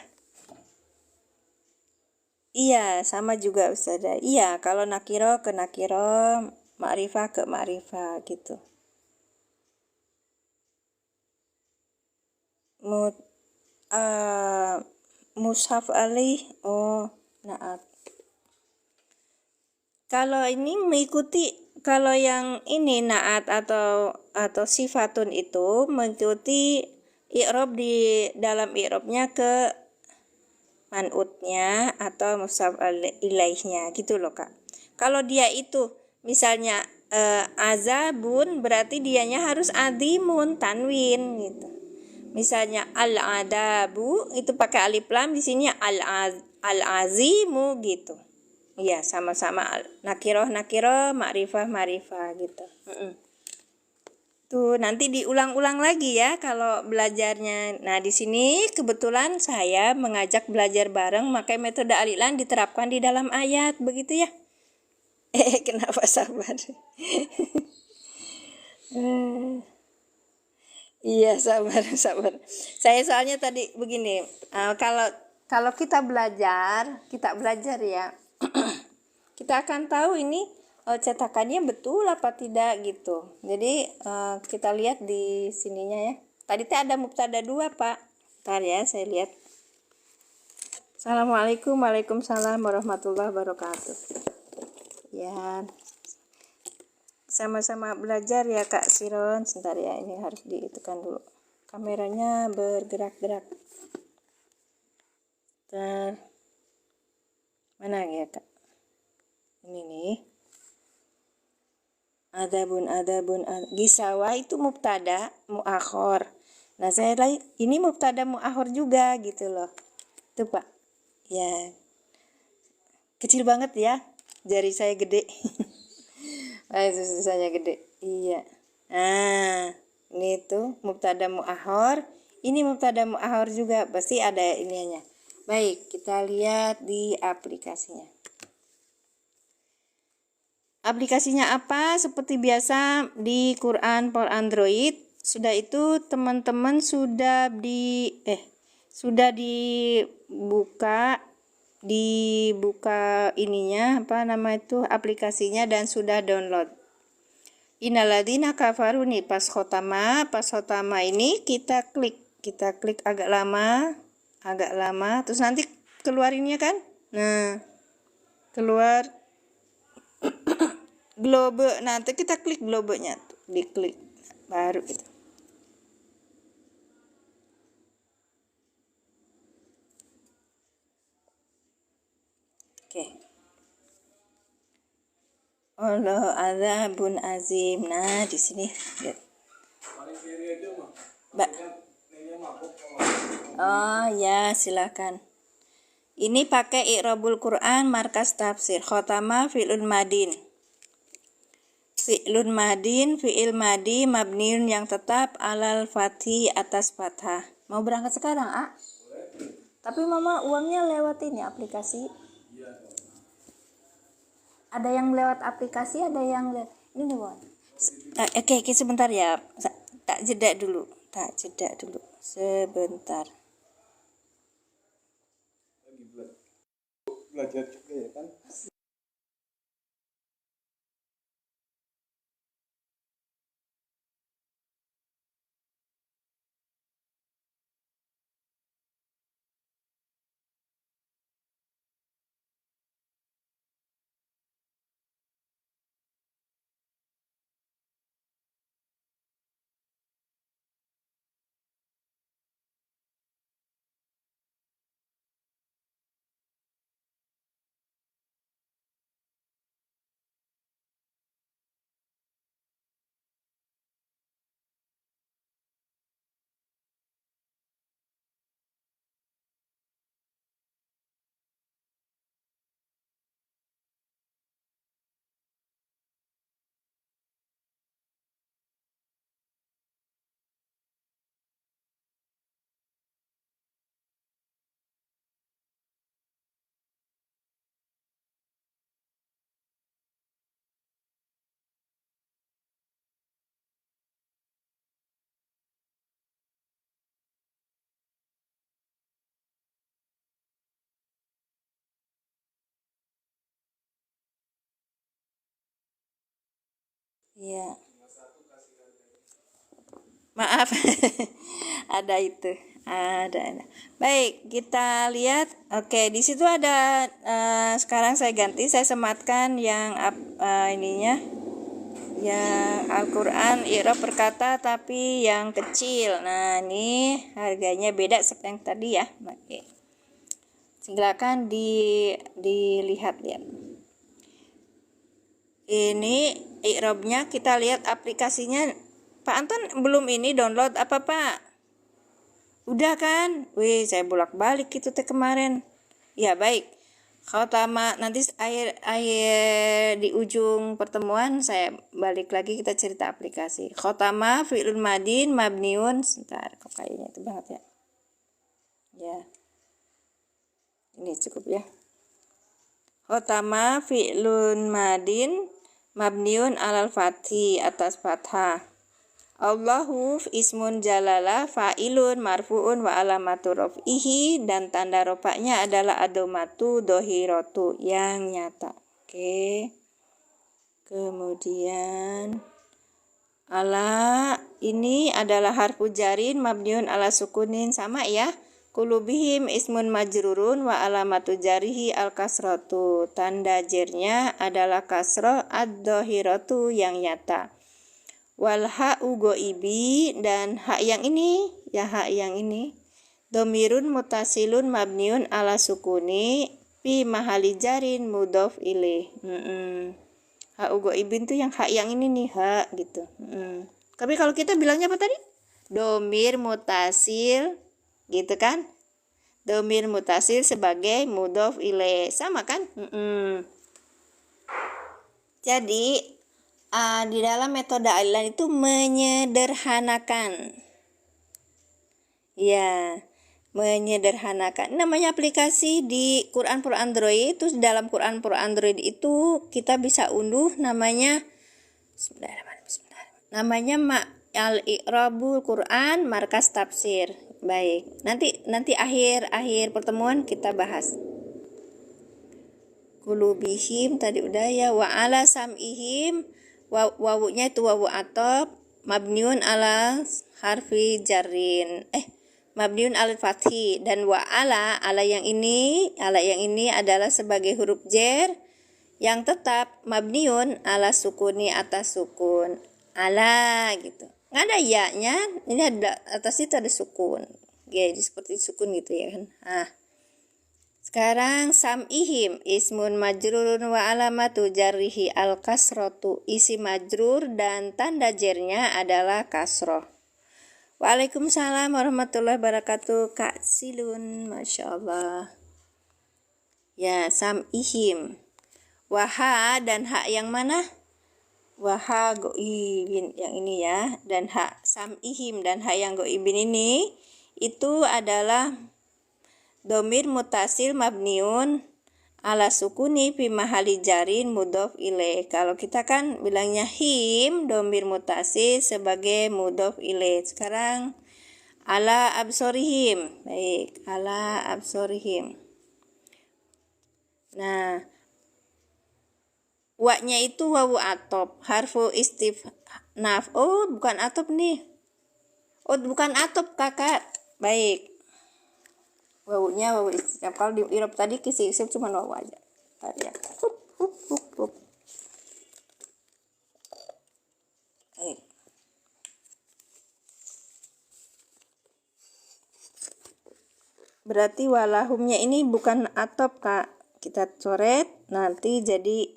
Iya, sama juga Ustazah. Iya, kalau nakiro ke nakiro, ma'rifah ke ma'rifah gitu. Mushaf alaih, naat. Kalau ini mengikuti, kalau yang ini naat atau sifatun itu mengikuti i'rab di dalam i'rabnya ke man'utnya atau musab ilaihnya gitu loh Kak. Kalau dia itu misalnya azabun berarti dianya harus adimun tanwin gitu. Misalnya al-adabu itu pakai alif lam, di sini al-azimu gitu. Iya, sama-sama nakiroh makrifah makrifah gitu. Tuh, nanti diulang-ulang lagi ya kalau belajarnya. Nah, di sini kebetulan saya mengajak belajar bareng, makanya metode alilan diterapkan di dalam ayat, begitu ya. Kenapa sabar? Iya, sabar, sabar. Saya soalnya tadi begini, kalau kalau kita belajar ya, kita akan tahu ini cetakannya betul apa tidak gitu. Jadi kita lihat di sininya ya. Tadi teh ada mubtada 2 Pak. Ntar ya saya lihat. Assalamualaikum, waalaikumsalam warahmatullahi wabarakatuh. Ya, sama-sama belajar ya Kak Siron. Sebentar ya, ini harus ditekan dulu. Kameranya bergerak-gerak. Ntar. Mana ya Kak? Ini nih. Adabun gisawa itu mubtada muakhor. Nah, saya lagi ini mubtada muakhor juga gitu loh. Tuh Pak. Ya. Kecil banget ya. Jari saya gede. Susahnya gede. Iya. Nah, ini tuh mubtada muakhor. Ini mubtada muakhor juga, pasti ada ininya. Baik, kita lihat di aplikasinya. Aplikasinya apa? Seperti biasa di Quran for Android. Sudah itu teman-teman sudah dibuka ininya apa nama itu aplikasinya dan sudah download. Inaladina kafaru nih pas khotama ini kita klik agak lama terus nanti keluarinnya kan. Nah, keluar globe, nanti kita klik globenya tuh, diklik baru gitu. Oke. Allah azabun azim. Nah, di sini lihat. Oh ya, silakan. Ini pakai i'rabul Quran markas tafsir. Khotama fi'lun madin. Fi'lun madin, fi'il madi mabniun yang tetap alal fathi atas fathah. Mau berangkat sekarang, A? Tapi Mama uangnya lewat ini aplikasi. Ada yang lewat aplikasi, ada yang lewat ini nih, Bon. Oke, sebentar ya. Tak jeda dulu. Sebentar. Belajar juga ya kan. Iya. Maaf. Ada itu. Ada. Baik, kita lihat. Oke, di situ ada. Sekarang saya ganti, saya sematkan yang ininya, yang Al-Quran i'rab perkata tapi yang kecil. Nah, ini harganya beda seperti yang tadi ya. Oke. Silakan dilihat ya. Ini i'rabnya, kita lihat aplikasinya. Pak Anton belum ini download apa Pak? Udah kan? Wih, saya bolak-balik itu teh kemarin. Ya, baik. Khotamah nanti akhir di ujung pertemuan saya balik lagi, kita cerita aplikasi. Khotamah fi'lun madin mabniun. Sebentar, kok kayaknya itu banget ya. Ya. Ini cukup ya. Khotamah fi'lun madin mabniun alal fathi, atas fathah. Allahu ismun jalalah fa'ilun marfu'un wa alamatu raf'ihi, dan tanda rofaknya adalah adomatu dohiratu yang nyata. Oke. Kemudian ala ini adalah harfu jarin mabniun ala sukunin, sama ya. Kulubihim ismun majrurun wa alamatu jarihi al kasratu, tanda jernya adalah kasroh ad-dohiratu yang nyata. Wal ha'u goibi, dan hak yang ini ya, hak yang ini domirun mutasilun mabniun ala sukuni fi mahali jarin mudhof ilaih. Ha'u goibin tuh yang hak yang ini nih, hak gitu. Tapi kalau kita bilangnya apa tadi? Domir mutasil gitu kan? Domir mutasil sebagai mudhof ilaih, sama kan? Jadi di dalam metode Al-Ilan itu menyederhanakan. Ya, menyederhanakan. Namanya aplikasi di Quran for Android. Terus dalam Quran for Android itu kita bisa unduh namanya namanya Al-I'rabul Quran Markas Tafsir. Baik. Nanti akhir pertemuan kita bahas. Kulubihim tadi udah ya, wa ala sam'ihim, wawunya itu wawu atop mabniun ala harfi jarrin, mabniun al fathi, dan wa ala yang ini adalah sebagai huruf jar yang tetap mabniun ala sukuni, atas sukun ala gitu. Nggak ada ya-nya, ini ada atas itu ada sukun. Jadi seperti sukun gitu ya kan. Sekarang sam'ihim ismun majrurun wa alamatu jarrihi al kasrotu, isi majrur dan tanda jernya adalah kasroh. Waalaikumsalam warahmatullahi wabarakatuh. Kak Silun, Masya Allah. Ya, sam'ihim. Waha dan hak yang mana? Waha goibin yang ini ya. Dan hak sam'ihim dan hak yang goibin ini itu adalah domir mutasil mabniun ala sukuni fi mahali jarin mudhof ilaih. Kalau kita kan bilangnya him, domir mutasil sebagai mudhof ilaih. Sekarang ala absorihim. Baik, ala absorihim. Nah, wa-nya itu wawu atop, harfu istifnaf. Oh, bukan atop nih. Oh, bukan atop kakak. Baik. Wawunya wawu istifnaf. Kalau di i'rab tadi kisi-kisi cuma wawu aja. Ya. Berarti walahumnya ini bukan atop kak. Kita coret nanti jadi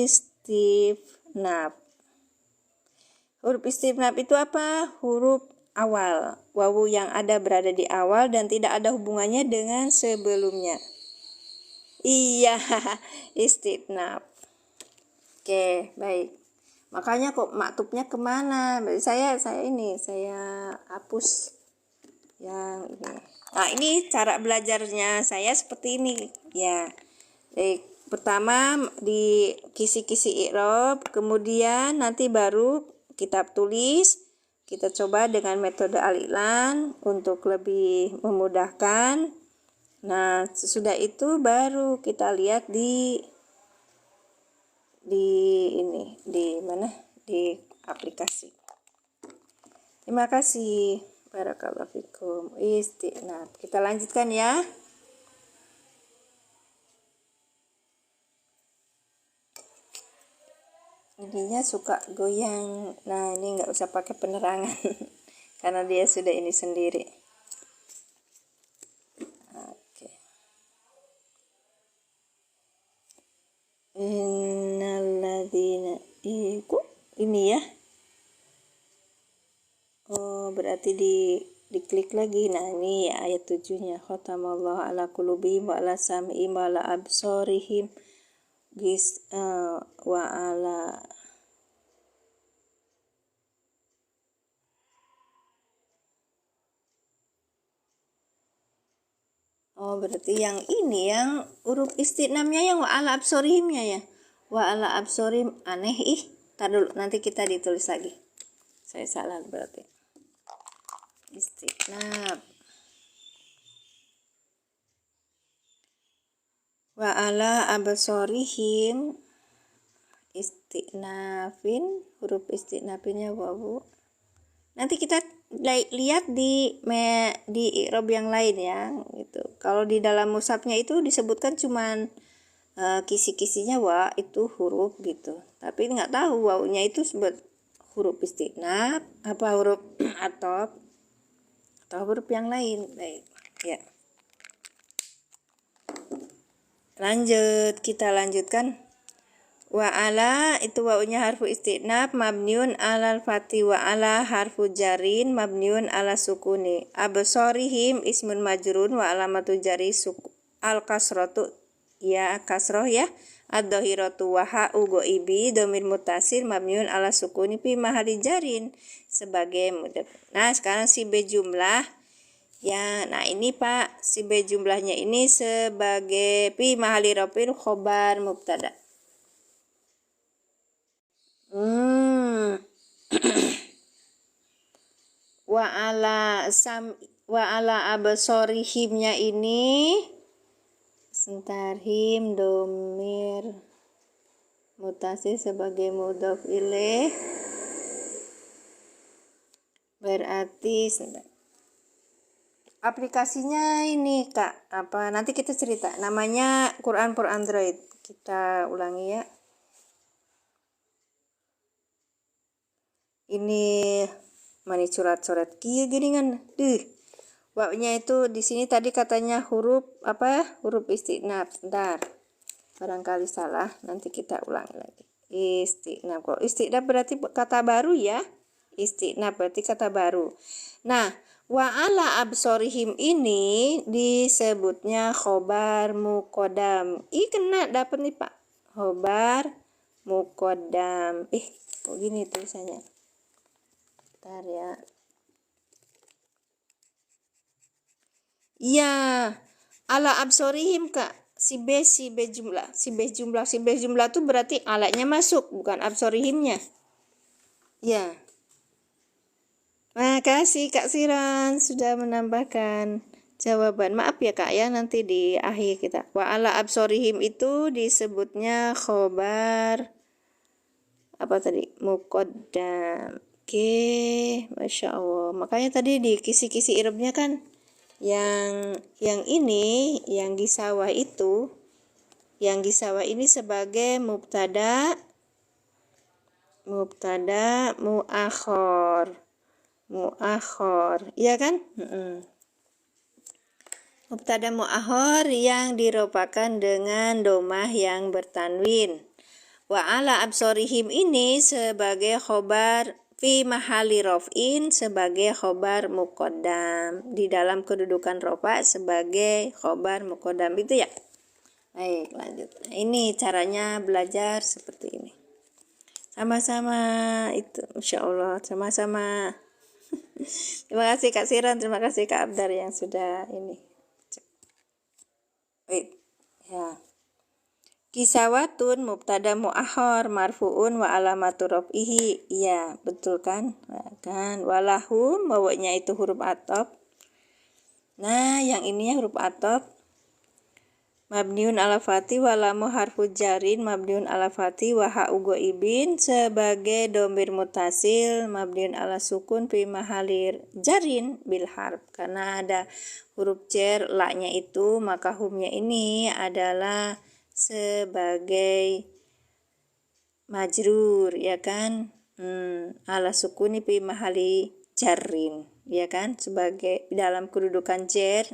istifnaf. Huruf istifnaf itu apa? Huruf awal. Wawu yang ada berada di awal dan tidak ada hubungannya dengan sebelumnya. Iya, istifnaf. Oke, baik. Makanya kok maktubnya kemana? Saya hapus yang ini. Nah, ini cara belajarnya saya seperti ini ya. Baik, pertama di kisi-kisi i'rab, kemudian nanti baru kita tulis. Kita coba dengan metode Al-Ilan untuk lebih memudahkan. Nah, sesudah itu baru kita lihat di mana? Di aplikasi. Terima kasih. Barakallahu fikum. Isti'nab. Kita lanjutkan ya. Ininya suka goyang. Nah, ini nggak usah pakai penerangan karena dia sudah ini sendiri. Oke. Innalladzina ini ya. Oh, berarti diklik lagi. Nah, ini ya ayat 7-nya. Khatamallahu ala qulubihim wa ala sam'ihim wa ala absorihim wa ala Oh, berarti yang ini yang huruf istinamnya yang wa ala absorihimnya ya. Wa ala absorim aneh Tar dulu, nanti kita ditulis lagi. Saya salah berarti. Istinab. Wa ala absorihim istinafin, huruf istinafinnya wawu. Nanti kita lihat di i'rab yang lain ya gitu. Kalau di dalam mushafnya itu disebutkan cuman kisi-kisinya wa itu huruf gitu. Tapi nggak tahu wawunya itu sebut huruf istinab apa huruf atau huruf yang lain. Baik, ya. Kita lanjutkan. Wa ala itu wawunya harfu istinab mabniun alal fati wa ala harfu jarin mabniun ala sukuni. Absorihim ismun majrun wa alamatu jari al kasratu ya kasroh ya. Ad-dhahiratu wa ha'u goibi domir mutasir mabniun ala sukuni fi mahali jarin sebagai mudhaf. Nah, sekarang si B jumlah ya. Nah, ini Pak, si B jumlahnya ini sebagai fi mahali rafin khobar mubtada. Wa ala absorihimnya ini sebentar, him domir mutasi sebagai mudhof ilaih berarti sebentar. Aplikasinya ini Kak apa nanti kita cerita namanya Quran for Android. Kita ulangi ya. Ini mani coret-coret kieu geuningan. Wawnya itu di sini tadi katanya huruf apa? Huruf istinab. Bentar. Barangkali salah, nanti kita ulangi lagi. Istinab. Kalau istinab berarti kata baru ya. Istinab berarti kata baru. Nah, wa ala absorihim ini disebutnya khobar muqaddam. Kena dapat nih Pak. Khobar muqaddam. Kok gini tulisannya? Bentar ya. Iya, ala absorihim Kak. Si B jumlah tuh berarti alanya masuk, bukan absorihimnya. Ya. Makasih Kak Siran sudah menambahkan jawaban. Maaf ya Kak ya, nanti di akhir kita. Wa ala absorihim itu disebutnya khobar apa tadi? Muqaddam. Oke, Masya Allah. Makanya tadi di kisi-kisi i'rabnya kan yang ini yang di sawah itu yang di sawah ini sebagai mubtada muakhor iya kan? Mubtada muakhor yang diropakan dengan domah yang bertanwin. Wa ala absorihim ini sebagai khobar fi mahali rof'in sebagai khobar muqaddam di dalam kedudukan rofa sebagai khobar muqaddam itu ya. Baik, lanjut. Nah, ini caranya belajar seperti ini. Sama-sama itu, Masya Allah, sama-sama. Terima kasih Kak Siran, terima kasih Kak Abdar yang sudah ini. Wait, ya. Kisawatun mubtada muakhor marfuun wa alamatu raf'ihi. Iya, betul kan? Nah, kan walahum bawanya itu huruf atop. Nah, yang ininya huruf atop. mabniun ala fati walamu harfu jarin mabniun ala fati wa ha'u ghaibin sebagai domir mutasil mabniun ala sukun fi mahalir jarin bil harf, karena ada huruf jar la-nya itu maka humnya ini adalah sebagai majrur, ya kan, ala sukuni fi mahali jarin, ya kan, sebagai dalam kedudukan jar.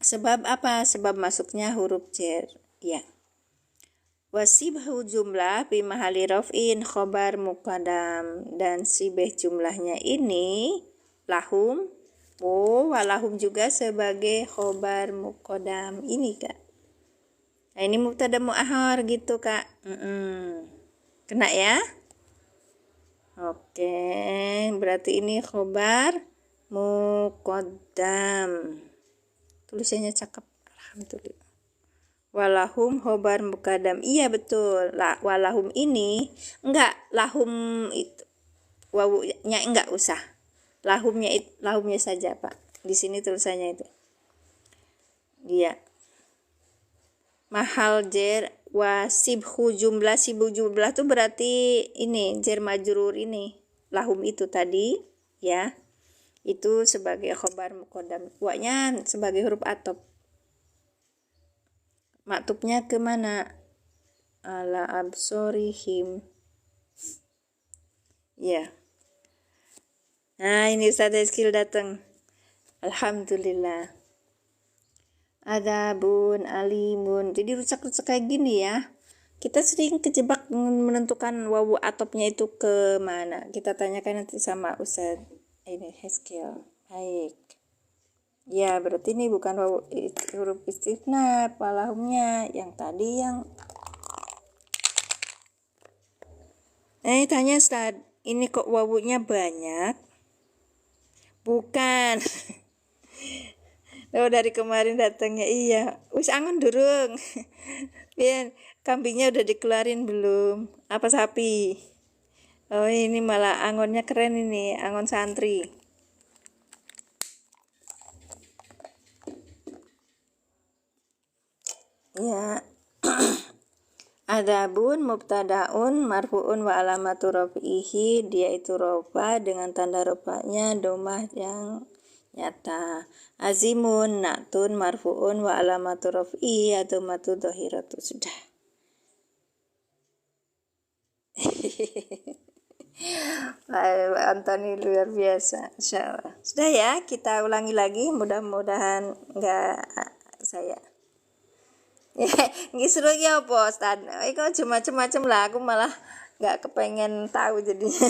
Sebab apa? Sebab masuknya huruf jar, ya. Wasibhu jumlah fi mahali raf'in khobar muqaddam, dan sibeh jumlahnya ini lahum, walahum juga sebagai khobar muqaddam ini, Kak. Nah, ini mubtada mu'akhar gitu, Kak. Kena ya? Oke, berarti ini khobar muqaddam. Tulisannya cakep, alhamdulillah. Walahum khobar muqaddam. Iya betul. Walahum ini enggak, lahum itu wawunya enggak usah. Lahumnya saja, Pak. Di sini tulisannya itu. Dia mahal jar wasibhu jumlah, sibhu jumlah itu berarti ini jar majrur ini. Lahum itu tadi, ya. Itu sebagai khobar muqaddam. Wa-nya sebagai huruf atop. Maktubnya ke mana? Ala absorihim. Ya. Nah, ini Ustaz Eskil datang. Alhamdulillah. Adabun alimun. Jadi rusak-rusak kayak gini ya. Kita sering kejebak menentukan wawu atopnya itu ke mana. Kita tanyakan nanti sama Ustaz ini Eskil. Baik. Ya, berarti ini bukan wawu huruf istifna, walahumnya yang tadi yang tanya Ustaz, ini kok wawunya banyak? Bukan. Oh, dari kemarin datangnya iya. Wis angon durung. Biar kambingnya udah dikeluarin belum? Apa sapi? Oh, ini malah angonnya keren ini, angon santri. Ya. Adabun mubtadaun marfuun wa alamatu rafihi, dia itu rofa dengan tanda rofanya domah yang nyata. Azimun natun marfuun wa alamatu rafihi atau matu dohiratu. Sudah. Antoni luar biasa, insyaallah. Sudah ya, kita ulangi lagi, mudah-mudahan enggak saya nggak seru ya apa Ustaz. Kok cuma macam-macam lah, aku malah nggak kepengen tahu jadinya.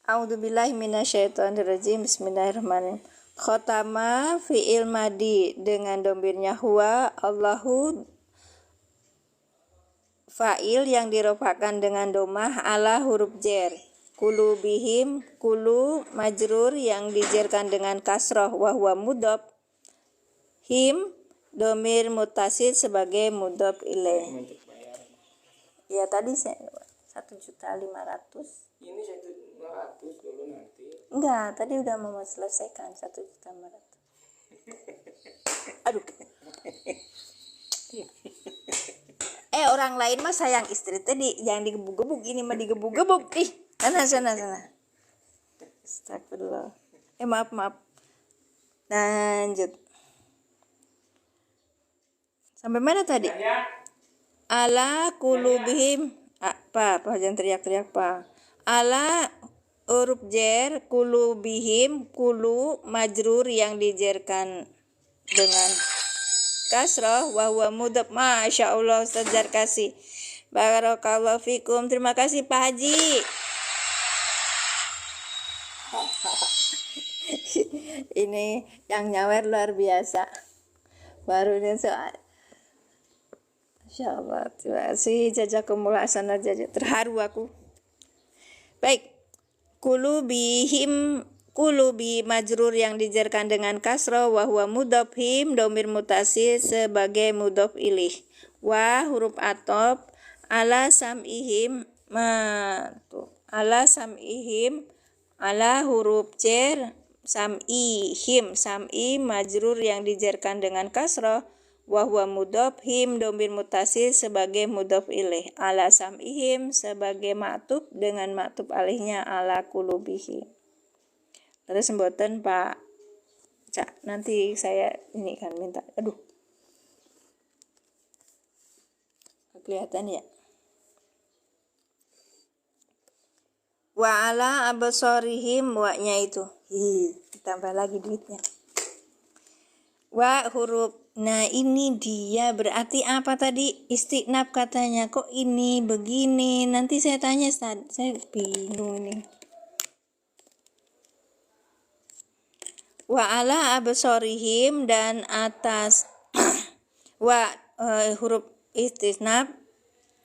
A'udzubillahi minasyaitonirrajim. Bismillahirrahmanirrahim. Khotama fi'il madi dengan domirnya huwa, Allahu fa'il yang dirofakan dengan domah ala huruf jar. Kulu bihim, kulu majrur yang dijerkan dengan kasroh wa huwa mudhof. Him domir mutasil sebagai mudhof ilaih. Ya tadi 1.500.000. Ini 1.500.000 dulu nanti. Enggak, tadi udah mau selesaikan 1.500.000. Aduh. Orang lain mah sayang istri tadi yang digebuk-gebuk, ini mah digebuk-gebuk. Sana. Astagfirullah. Maaf. Lanjut. Sampai mana tadi? Ala kulubihim. Apa jangan teriak-teriak, Pak. Ala huruf jar, kulubihim, kulu majrur yang dijerkan dengan kasrah wa huwa mudhof. Masya Allah, Ustaz Zarkasi. Barakallahu fikum. Terima kasih Pak Haji. Ini yang nyawer luar biasa. Baru ini soal. Masya Allah, terima kasih. Jazakumullah hasanah, terharu aku. Baik. Kulubi majrur yang dijerkan dengan kasroh wa huwa mudhof, him domir mutasil sebagai mudhof ilaih. Wa huruf atop ala sam'ihim ala huruf jar sam'i majrur yang dijarkan dengan kasroh, wa huwa mudhof, him domir mutasil sebagai mudhof ilaih, ala sam'ihim sebagai ma'tuf dengan ma'tuf alaihnya ala qulubihim. Terus mboten Pak Cak, nanti saya ini kan minta, kelihatan ya. Wa ala absarihim, wa-nya itu ditambah lagi duitnya. Wa huruf, nah ini dia berarti apa tadi? Istinab katanya, kok ini begini? Nanti saya tanya Ustaz, saya bingung nih. Wa ala absarihim, dan atas huruf istinab,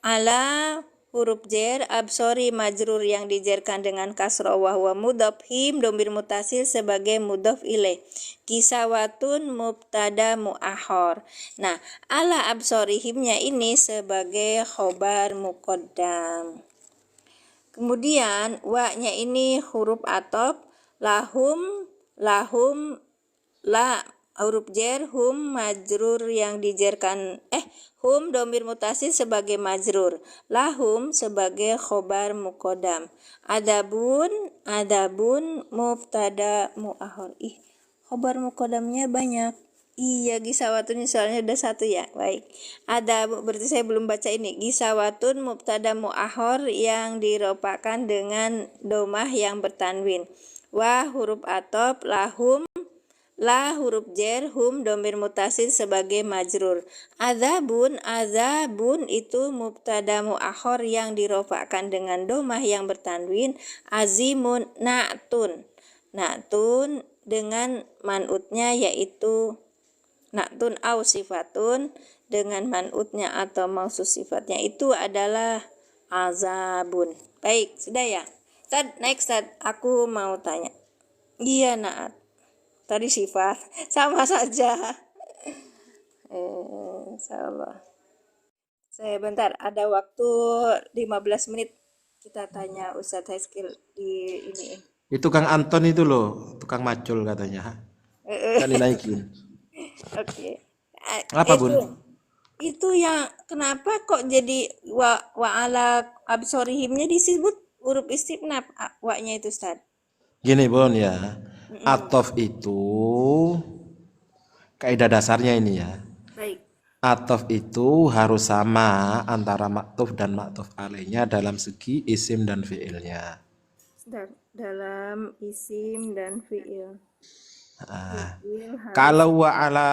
ala huruf jer, absori majrur yang dijerkan dengan kasroh, wa huwa mudhof, him domir mutasil sebagai mudhof ilaih, kisawatun mubtada mu'akhor. Nah, ala absorihimnya ini sebagai khobar muqaddam. Kemudian wa-nya ini huruf atop, lahum la huruf jer, hum majrur yang dijerkan hum domir mutasil sebagai majrur, lahum sebagai khobar muqaddam, adabun mubtada muakhir. Khobar muqaddamnya banyak. Iya, gisawatun soalnya udah satu ya. Baik. Ada, berarti saya belum baca ini. Gisawatun mubtada muakhir yang diropakan dengan domah yang bertanwin. Wa huruf atop, lahum la huruf jer, hum domir mutasil sebagai majrur. Azabun itu mubtada muakhir yang dirofakkan dengan domah yang bertanwin. Azimun na'tun dengan man'utnya yaitu na'tun au sifatun, dengan man'utnya atau mausus sifatnya itu adalah azabun. Baik, sudah ya. Next, aku mau tanya. Iya, na'at. Tadi sifat, sama saja. Insyaallah. Saya bentar, ada waktu 15 menit. Kita tanya Ustadz Haiskil di ini. Itu Kang Anton itu loh, tukang macul katanya. Kan dinaikin. Oke. Apa, Bun? Itu yang kenapa kok jadi wa ala absorihimnya disebut huruf istinab, wa-nya itu Ustaz? Gini, Bun ya. Atof itu kaidah dasarnya ini ya. Baik. Atof itu harus sama antara maktuf dan maktuf alaihnya dalam segi isim dan fiilnya. Dalam isim dan fiil. Kalau wa ala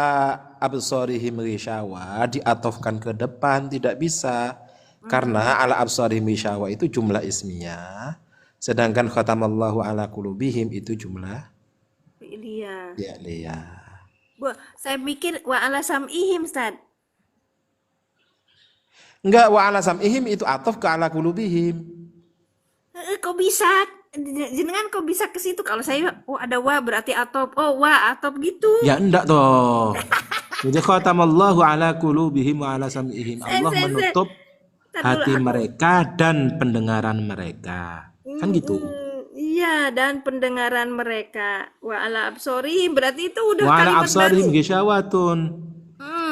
absorihim rishawa diatofkan ke depan tidak bisa, karena ala absorihim rishawa itu jumlah ismiyah, sedangkan khatamallahu ala qulubihim itu jumlah fi'liyah. Bu, saya mikir wa ala sam'ihim, Ustaz. Enggak, wa ala sam'ihim itu atof ke ala qulubihim. Kok bisa? Jenengan kok bisa ke situ? Kalau saya ada wa berarti atop. Wa atop gitu. Ya enggak toh. Jadi khatamallahu ala qulubihim wa ala sam'ihim. Allah menutup hati mereka dan pendengaran mereka. Kan gitu. Iya, dan pendengaran mereka. Wa ala absorihim berarti itu udah wa ala kalimat absorihim baru. gisyawatun.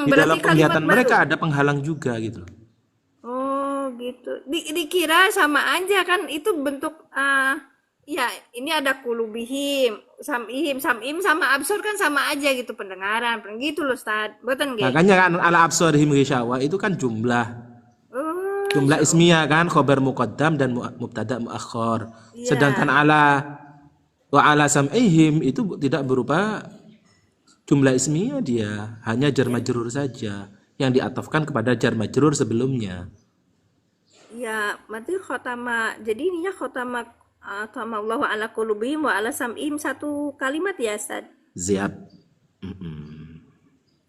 Di dalam penglihatan mereka ada penghalang juga gitu. Oh gitu. Dikira sama aja kan, itu bentuk ya ini ada kulubihim, sam'ihim sama absor kan sama aja gitu, pendengaran gitu loh Ustaz. Betul nggih? Makanya kan ala absorihim gisyawa itu kan jumlah ismiyah kan, khobar muqaddam dan mubtada muakhir. Sedangkan wa ala sam'ihim itu tidak berupa jumlah ismiyah, dia hanya jar majrur saja yang diatofkan kepada jar majrur sebelumnya. Ya, berarti khotama. Jadi ininya khotama Allahu ala qulubihim wa ala sam'ihim satu kalimat ya, Ustaz. Siap.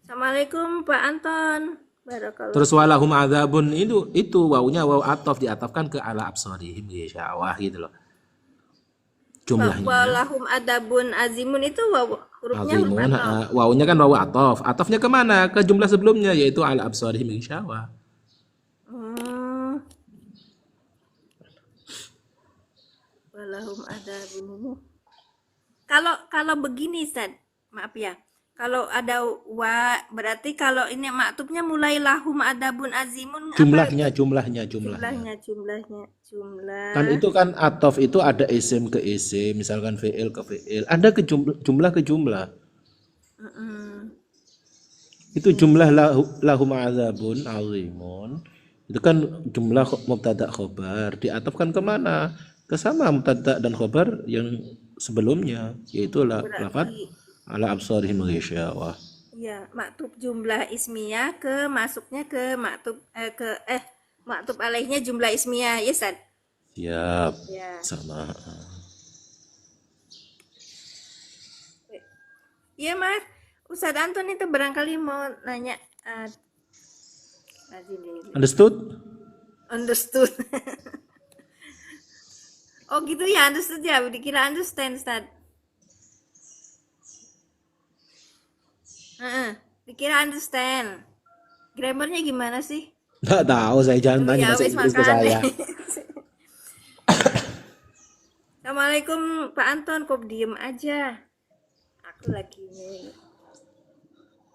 Assalamualaikum Pak Anton. Barakallah. Terus walahum adzabun itu wawunya waw atof diatofkan ke ala absorihim gisyawah gitu loh. Jumlahnya. Walahum adabun azimun itu hurufnya huruf atof. Wawunya kan wawu atof. Atofnya kemana? Ke jumlah sebelumnya yaitu ala absorihim gisyawah. Walahum adabun. kalau begini Ustaz, maaf ya. Kalau ada wa berarti kalau ini maktubnya mulai lahum adabun azimun apa Jumlah. jumlah. Kan itu kan atof itu ada isim ke isim, misalkan fi'il ke fi'il. Ada ke jumlah ke jumlah. Mm-mm. Itu jumlah lahum azabun azimun. Itu kan jumlah mubtada khobar. Diatofkan kemana? Ke sama mubtada dan khobar yang sebelumnya, yaitu lafaz Berarti ala absarihim ghisyawah. ya maktub jumlah ismiyah ke masuknya ke maktub alaihnya jumlah ismiyah ya Ustaz. Siap. Ya. Sama. Iya Mas, Ustadz Anton itu barangkali mau nanya. Understood? Understood. Oh gitu ya, understood ya. Dikira understand, Ustadz. Dikira understand. Grammarnya gimana sih? Nggak tahu, saya jangan tanya Ya bahasa wis Inggris ke makanya. saya. Assalamualaikum Pak Anton, kok diem aja? Aku lagi nih.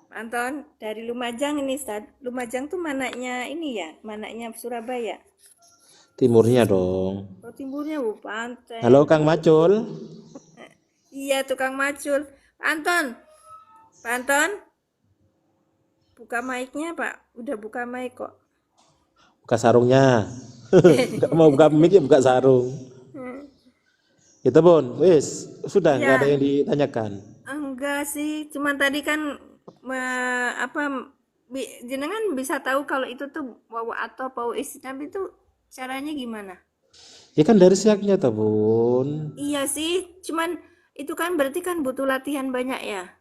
Pak Anton, dari Lumajang ini, Ustaz. Lumajang tuh manaknya ini ya? Manaknya Surabaya? Timurnya dong. Oh, timurnya Bu Pantai. Halo Kang Macul. Iya, tukang macul. Pak Anton. Pak Anton. Buka mic-nya, Pak. Udah buka mic kok. Buka sarungnya. Nggak mau buka mic ya buka sarung. Itu Bun, wis sudah nggak ada yang ditanyakan. Enggak sih, cuman tadi kan jenengan bisa tahu kalau itu tuh wawa atau pau istinab itu caranya gimana? Ya kan dari siaknya toh Bun. Iya sih, cuman itu kan berarti kan butuh latihan banyak ya.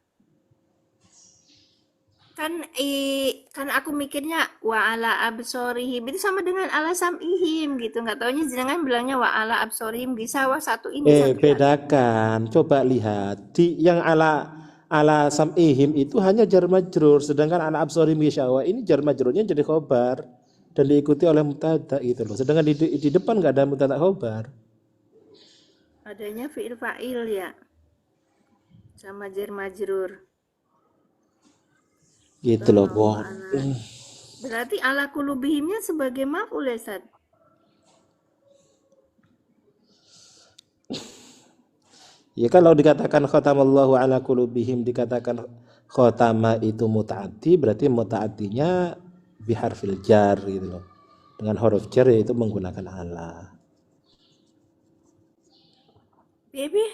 Kan aku mikirnya wa ala absorihim itu sama dengan ala samihim gitu, nggak taunya jenengan bilangnya wa ala absorihim bisa wah satu ini satu Bedakan. Coba lihat di yang ala sam'ihim itu hanya jar majrur, sedangkan ala absorihim gisyawa ini jar majrurnya jadi khobar dan diikuti oleh mubtada gitu loh. Sedangkan di depan nggak ada mubtada khobar. adanya fi'il fa'il ya sama jar majrur. Gitu loh, Bun. Berarti ala kulubihimnya sebagai maf'ul ya, Ustaz? Ya kalau dikatakan khatamallahu ala qulubihim, dikatakan khatama itu muta'addi, berarti muta'addinya biharfil jar gitu loh. Dengan huruf jar yaitu menggunakan ala. Bebe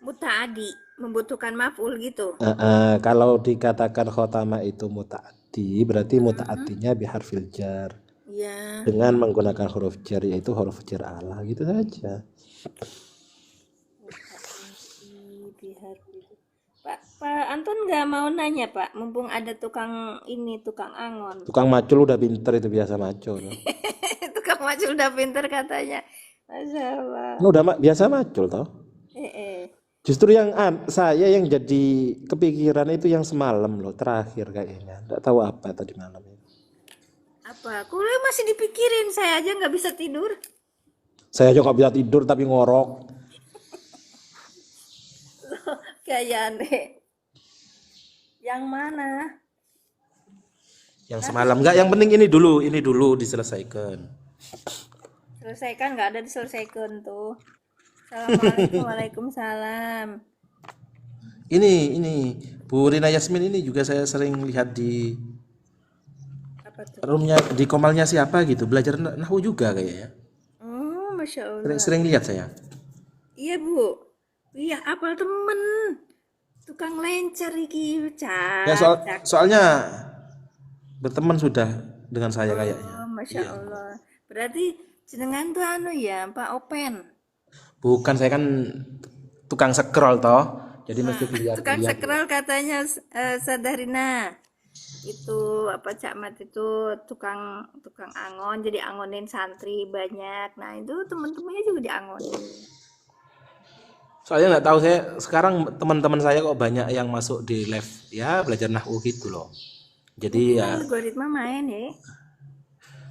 muta'adi membutuhkan maf'ul gitu. Kalau dikatakan khotama itu muta'addi, berarti muta'addinya biharfil jar. Iya. Dengan menggunakan huruf jar yaitu huruf jar ala gitu saja. Pak Anton nggak mau nanya Pak, mumpung ada tukang angon. Tukang macul udah pinter itu biasa macul. Tukang macul udah pinter katanya. Masya Allah. Udah biasa macul toh. Justru yang saya yang jadi kepikiran itu yang semalam loh, terakhir kayaknya. Nggak tahu apa tadi malam itu. Apa? Kuliah masih dipikirin, saya aja nggak bisa tidur. Saya juga nggak bisa tidur tapi ngorok. Kayak aneh. Yang mana? Yang semalam nggak, yang penting ini dulu diselesaikan. Selesaikan, nggak ada diselesaikan tuh. Assalamualaikum. Waalaikumsalam. Ini Bu Rina Yasmin ini juga saya sering lihat di roomnya, di komalnya siapa gitu, belajar nahwu juga kayaknya. Oh, Masya Allah. Sering lihat saya. Iya Bu. Iya, apal temen. Tukang lencer iki, Ya soalnya berteman sudah dengan saya kayaknya. Oh, Masya Allah. Berarti jenengan tuh ya, Pak Open. Bukan, saya kan tukang scroll toh. Jadi mesti dilihat. Tukang scroll katanya Sadarina. Itu Cak Mat itu tukang angon, jadi angonin santri banyak. Nah, itu teman-temannya juga diangonin. Soalnya nggak tahu, saya sekarang teman-teman saya kok banyak yang masuk di live ya belajar nahwu gitu loh. Jadi ya algoritma main ya.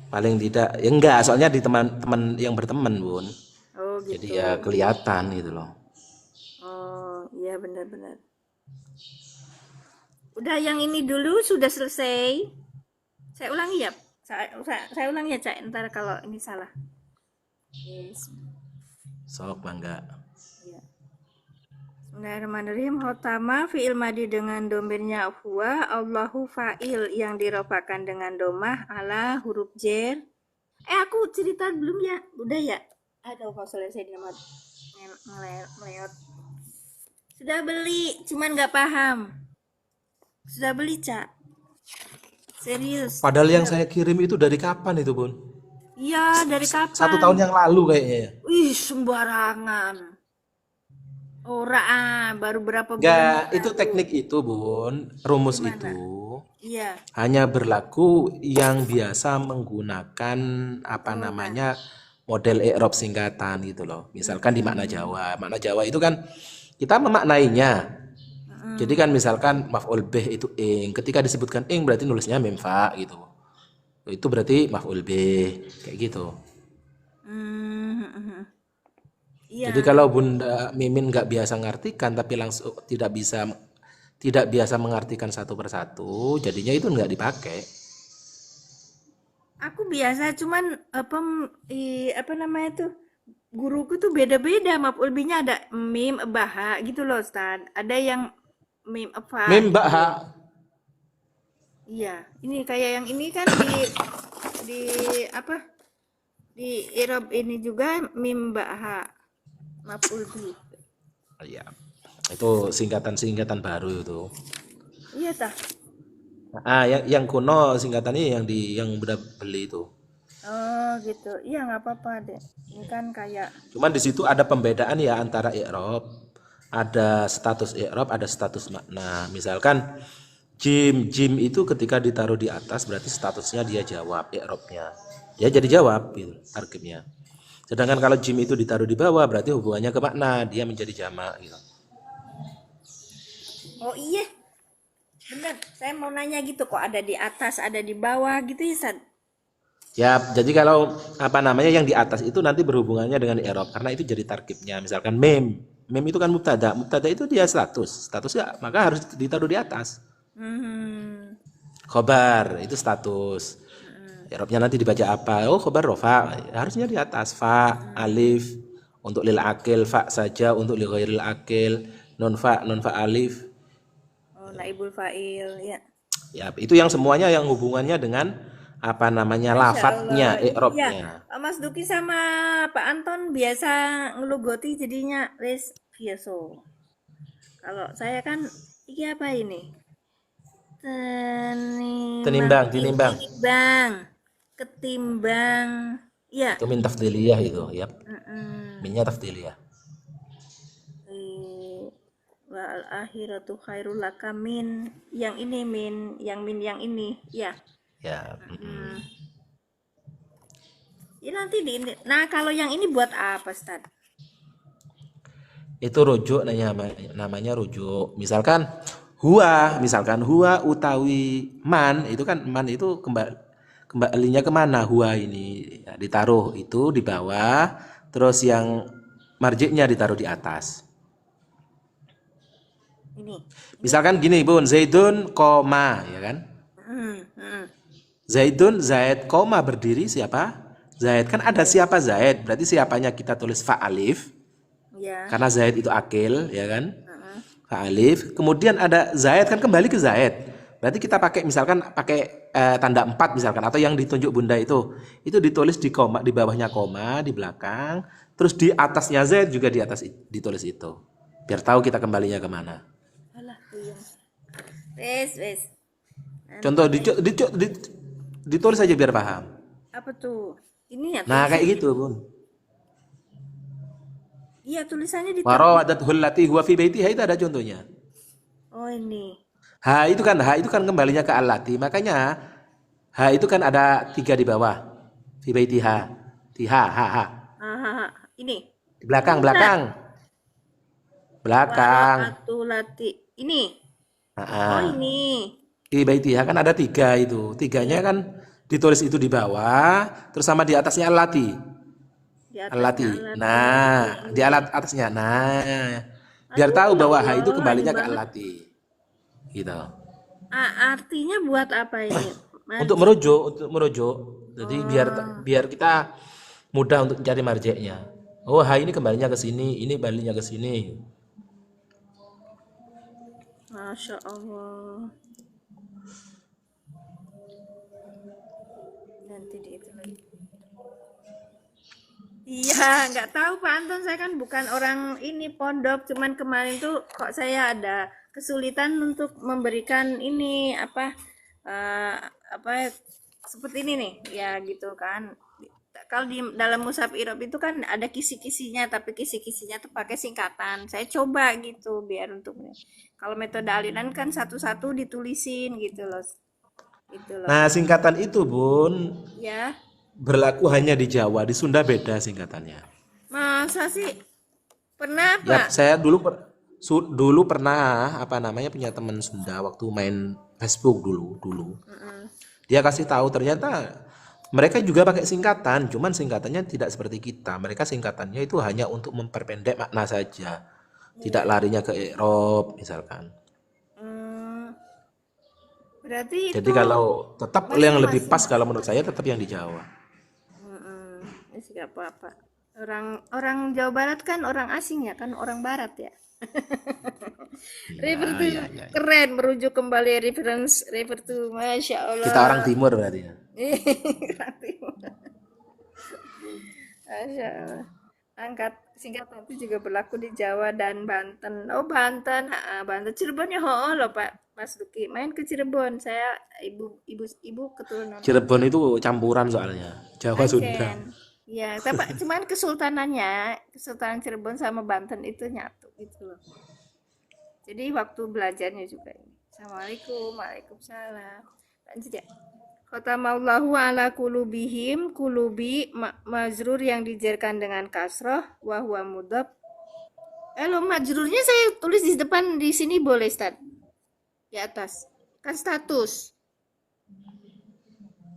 Paling tidak ya enggak, soalnya di teman-teman yang berteman Bun. Oh Jadi gitu. ya kelihatan gitu loh. Oh, iya benar-benar. Udah yang ini dulu sudah selesai. Saya ulangi ya. Saya ulangi ya, Cak. Ntar kalau ini salah. Yes. Sok bangga. Ya. Bismillahirrahmanirrahim. Hotama fi'il madi dengan domirnya huwa, Allahu fa'il yang dirofakan dengan domah ala huruf jer. Aku cerita belum ya? Udah ya? Aduh, kok selesai dia meleot. Sudah beli, cuman nggak paham. Sudah beli, Cak. Serius. Padahal yang saya kirim itu dari kapan itu, Bun? Iya, dari 1 kapan? tahun yang lalu kayaknya ya. Wih, sembarangan. Ora, baru berapa bulan Enggak, yang itu lalu. teknik itu, Bun. Rumus Gimana? itu Iya. hanya berlaku yang biasa menggunakan apa namanya model i'rab singkatan gitu loh. Misalkan di makna Jawa. Makna Jawa itu kan kita memaknainya. Jadi kan misalkan maf'ul bih itu ing. Ketika disebutkan ing berarti nulisnya mim fa gitu. Itu berarti maf'ul bih kayak gitu. Hmm. Iya. Jadi kalau Bunda Mimin nggak biasa ngartikan tapi langsung tidak biasa mengartikan satu persatu, jadinya itu nggak dipakai. Aku biasa cuman apa namanya tuh? Guruku tuh beda-beda maf'ul bihnya ada mim baha gitu loh, Ustaz. Ada yang mim apa Mim mbak gitu. ha. Iya, ini kayak yang ini kan di apa? Di i'rab ini juga mim baha maf'ul bih. Ya, itu singkatan-singkatan baru itu. Iya tah. Yang kuno singkatannya yang udah beli itu. Oh gitu. Iya nggak apa-apa deh. Ini kan kayak Cuman di situ ada pembedaan ya antara i'rab, ada status i'rab, ada status makna. Misalkan jim itu ketika ditaruh di atas berarti statusnya dia jawab i'rabnya. Dia jadi jawab gitu, tarkibnya. Sedangkan kalau jim itu ditaruh di bawah berarti hubungannya ke makna, dia menjadi jamak gitu. oh iya bener. Saya mau nanya gitu kok ada di atas ada di bawah gitu ya Sad. Ya, jadi kalau apa namanya yang di atas itu nanti berhubungannya dengan i'rab karena itu jadi tarkibnya. Misalkan mem. Mem itu kan mubtada. Mubtada itu dia status. Statusnya maka harus ditaruh di atas. Hmm. Khobar itu status. I'rabnya nanti dibaca apa? Oh, khobar rofa. Harusnya di atas fa, alif untuk lil akil, fa saja untuk li ghairil akil, non fa alif. Oh naibul fa'il ya. Ya, itu yang semuanya yang hubungannya dengan apa namanya Masya lafadznya, Allah. Iya, i'rabnya. Mas Duki sama Pak Anton biasa ngelugoti jadinya wes biasa. Kalau saya kan iki apa ini? Tenimbang, tinimbang. Ketimbang. Ketimbang. Iya. Itu min tafdiliyah itu, ya. Mm-mm. Minnya tafdiliyah. Wa al akhiratu khairul laka min yang ini min yang ini ya. Ya. Ya nanti nah kalau yang ini buat apa Ustaz? Itu rujuk namanya rujuk. Misalkan huwa utawi man itu kan man itu kembalinya kemana huwa ini ya, ditaruh itu di bawah terus yang marjiknya ditaruh di atas. Ini. Misalkan gini Bun, Zaidun koma ya kan? Zaid koma berdiri siapa? Zaid kan ada siapa Zaid berarti siapanya kita tulis fa alif Ya. karena Zaid itu akil ya kan? Fa alif kemudian ada Zaid kan kembali ke Zaid berarti kita pakai misalkan pakai tanda 4 misalkan atau yang ditunjuk Bunda itu ditulis di koma di bawahnya koma di belakang terus di atasnya Zaid juga di atas ditulis itu biar tahu kita kembalinya kemana. Alah, puyeng. Wes. Contoh ditulis aja biar paham. Apa tuh? Ini ya. Nah kayak gitu Bun. Iya tulisannya di Warawadathu allati huwa fi baitiha itu ada contohnya. Oh ini. Ha itu kan kembalinya ke allati. Makanya ha itu kan ada 3 di bawah. Fi baitiha. Ha. Ini. Di belakang. Waratulati. Ini. Oh Ha. ini. Fi baitiha kan ada 3 itu. 3-nya kan ditulis itu di bawah, terus sama di atasnya allati. Di atasnya Allati. allati. Nah, di alat atasnya. Nah, biar Aduh, tahu ya bahwa ha Allah, itu kembalinya aneh ke banget. allati. Gitu. Artinya buat apa ini? Untuk Marji. merujuk, untuk merujuk. Jadi biar Oh, biar kita mudah untuk mencari marjeknya. Oh, ha ini kembalinya ke sini, ini baliknya ke sini. Masya Allah. Nanti di itu lagi. Iya, nggak tahu Pak Anton, saya kan bukan orang ini pondok, cuman kemarin tuh kok saya ada kesulitan untuk memberikan ini apa seperti ini nih, ya gitu kan. Kalau di dalam mushaf Irob itu kan ada kisi-kisinya, tapi kisi-kisinya tuh pakai singkatan. Saya coba gitu biar untuk kalau metode aliran kan satu-satu ditulisin gitu loh. Itu loh. Nah, singkatan itu, Bun, Ya, berlaku hanya di Jawa, di Sunda beda singkatannya. masa sih pernah Ya, Pak? saya dulu pernah apa namanya punya teman Sunda waktu main Facebook dulu dulu. Dia kasih tahu ternyata mereka juga pakai singkatan, cuman singkatannya tidak seperti kita. Mereka singkatannya itu hanya untuk memperpendek makna saja. Tidak larinya ke i'rab misalkan. Hmm, berarti Jadi itu kalau tetap yang lebih masing-masing. pas kalau menurut saya tetap yang di Jawa. Ini sih gak apa-apa. Orang orang Jawa Barat kan orang asing ya, kan orang Barat ya. River Ya, tuh ya, ya. keren, merujuk kembali reference River tuh, masya Kita orang Allah. timur berarti ya. Berarti, masya Allah. Angkat singkatan itu juga berlaku di Jawa dan Banten. Oh Banten, Banten Cirebon ya, oh loh Pak Mas Duki main ke Cirebon. Saya ibu keturunan Cirebon itu campuran soalnya. Jawa Sunda. Aceh. Ya, tapi cuman kesultanannya, Kesultanan Cirebon sama Banten itu nyatu gitu loh. Jadi waktu belajarnya juga ini. Assalamualaikum, waalaikumsalam. Lanjut ya. Khotamallahu ala kulubihim, kulubi majrur yang dijerkan dengan kasroh, wa huwa mudhaf. Lo majrurnya saya tulis di depan di sini boleh Ustaz? Di atas. Kan status.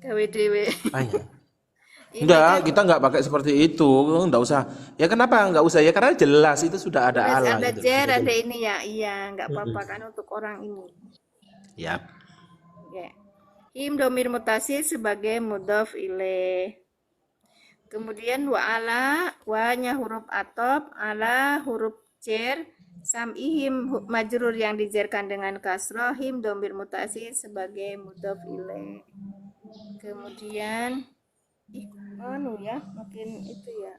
KWDW. Banyak. Ini kan Enggak, kita enggak pakai seperti itu. Enggak usah. Ya kenapa enggak usah? Ya karena jelas itu sudah ada udah Allah ada gitu loh. jar, Sudah ada jelas. ini ya. Iya, nggak apa-apa kan untuk orang ini. Yap. Oke. Him domir mutasil sebagai mudhof ilaih. Kemudian wa ala, wa-nya huruf atop, ala huruf jar, sam'ihim majrur yang dijerkan dengan kasroh, him domir mutasil sebagai mudhof ilaih. Kemudian anu ya, makin itu ya.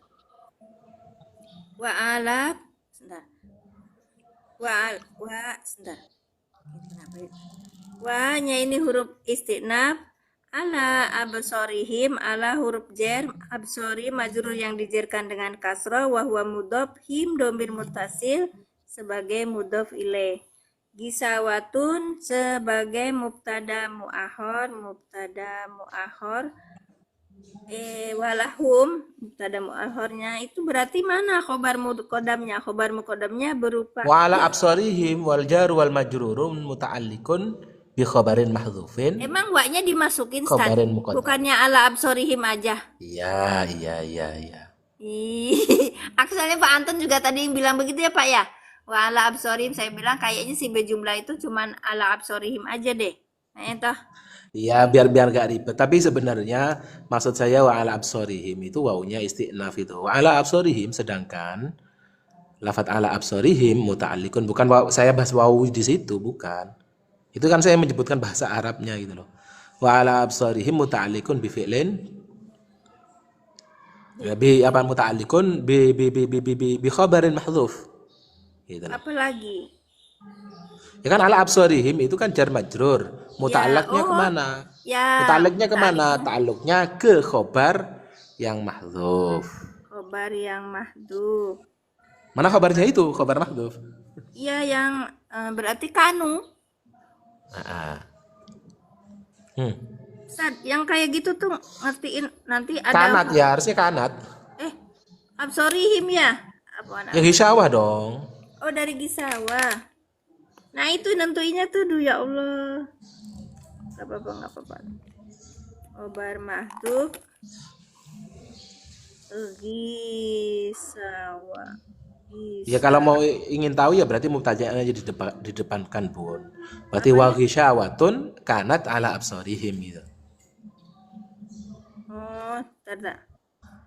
Wa ala, sebentar. Sebentar. Kenapa ya? Wa-nya ini huruf istinaf, ala absorihim, ala huruf jar, absori majrur yang dijerkan dengan kasroh, wa huwa mudhof, him domir mutasil sebagai mudhof ilaih. Gisawatun sebagai mubtada muahhor, walahum mubtada muahhornya itu berarti mana khobar muqaddamnya? Khobar muqaddamnya berupa Wa ala absarihim wal jar wal majrurun muta'alliqun bi khabarin mahdzufin emang wa-nya dimasukin Stan, khabarin muqaddam. bukannya ala absorihim aja. Iya, iya, iya, iya. Aksalnya Pak Anton juga tadi yang bilang begitu ya Pak ya. Wa ala absorihim, saya bilang kayaknya si berjumlah itu cuman ala absorihim aja deh. Nah itu. Iya, biar gak ribet. Tapi sebenarnya maksud saya wa ala absarihim itu wawunya isti'naf itu. Wa ala absarihim sedangkan lafat ala absarihim muta'alliqun bukan saya bahas wawu di situ, bukan. Itu kan saya menyebutkan bahasa Arabnya gitu loh. Wa ala absarihim muta'alliqun bi fi'lin ya, bi apa muta'alliqun bi khabarin mahdzuf. Gitu loh. Apa lagi? Ya kan ala absarihim itu kan jar majrur. Muta'alliqnya kemana? Ya, Muta'alliqnya kemana? Ta'alluqnya ke khobar yang mahdzuf. khobar yang mahdhuf. Mana khobarnya itu? Khobar mahdzuf. Iya yang berarti kanu. Nah, Ustaz, yang kayak gitu tuh ngertiin nanti ada kanat ya, harusnya kanat. absorihim ya. Apa Yang hisyawah dong. Oh dari Gisawa. Nah itu nentuinnya tuh ya Allah. Gak apa-apa. Khobar mahdhuf Gisawa. Ya kalau mau ingin tahu ya berarti mubtada'nya aja didepankan bun. Berarti wa ghisyawatun kanat ala absarihim gitu. Oh, tada.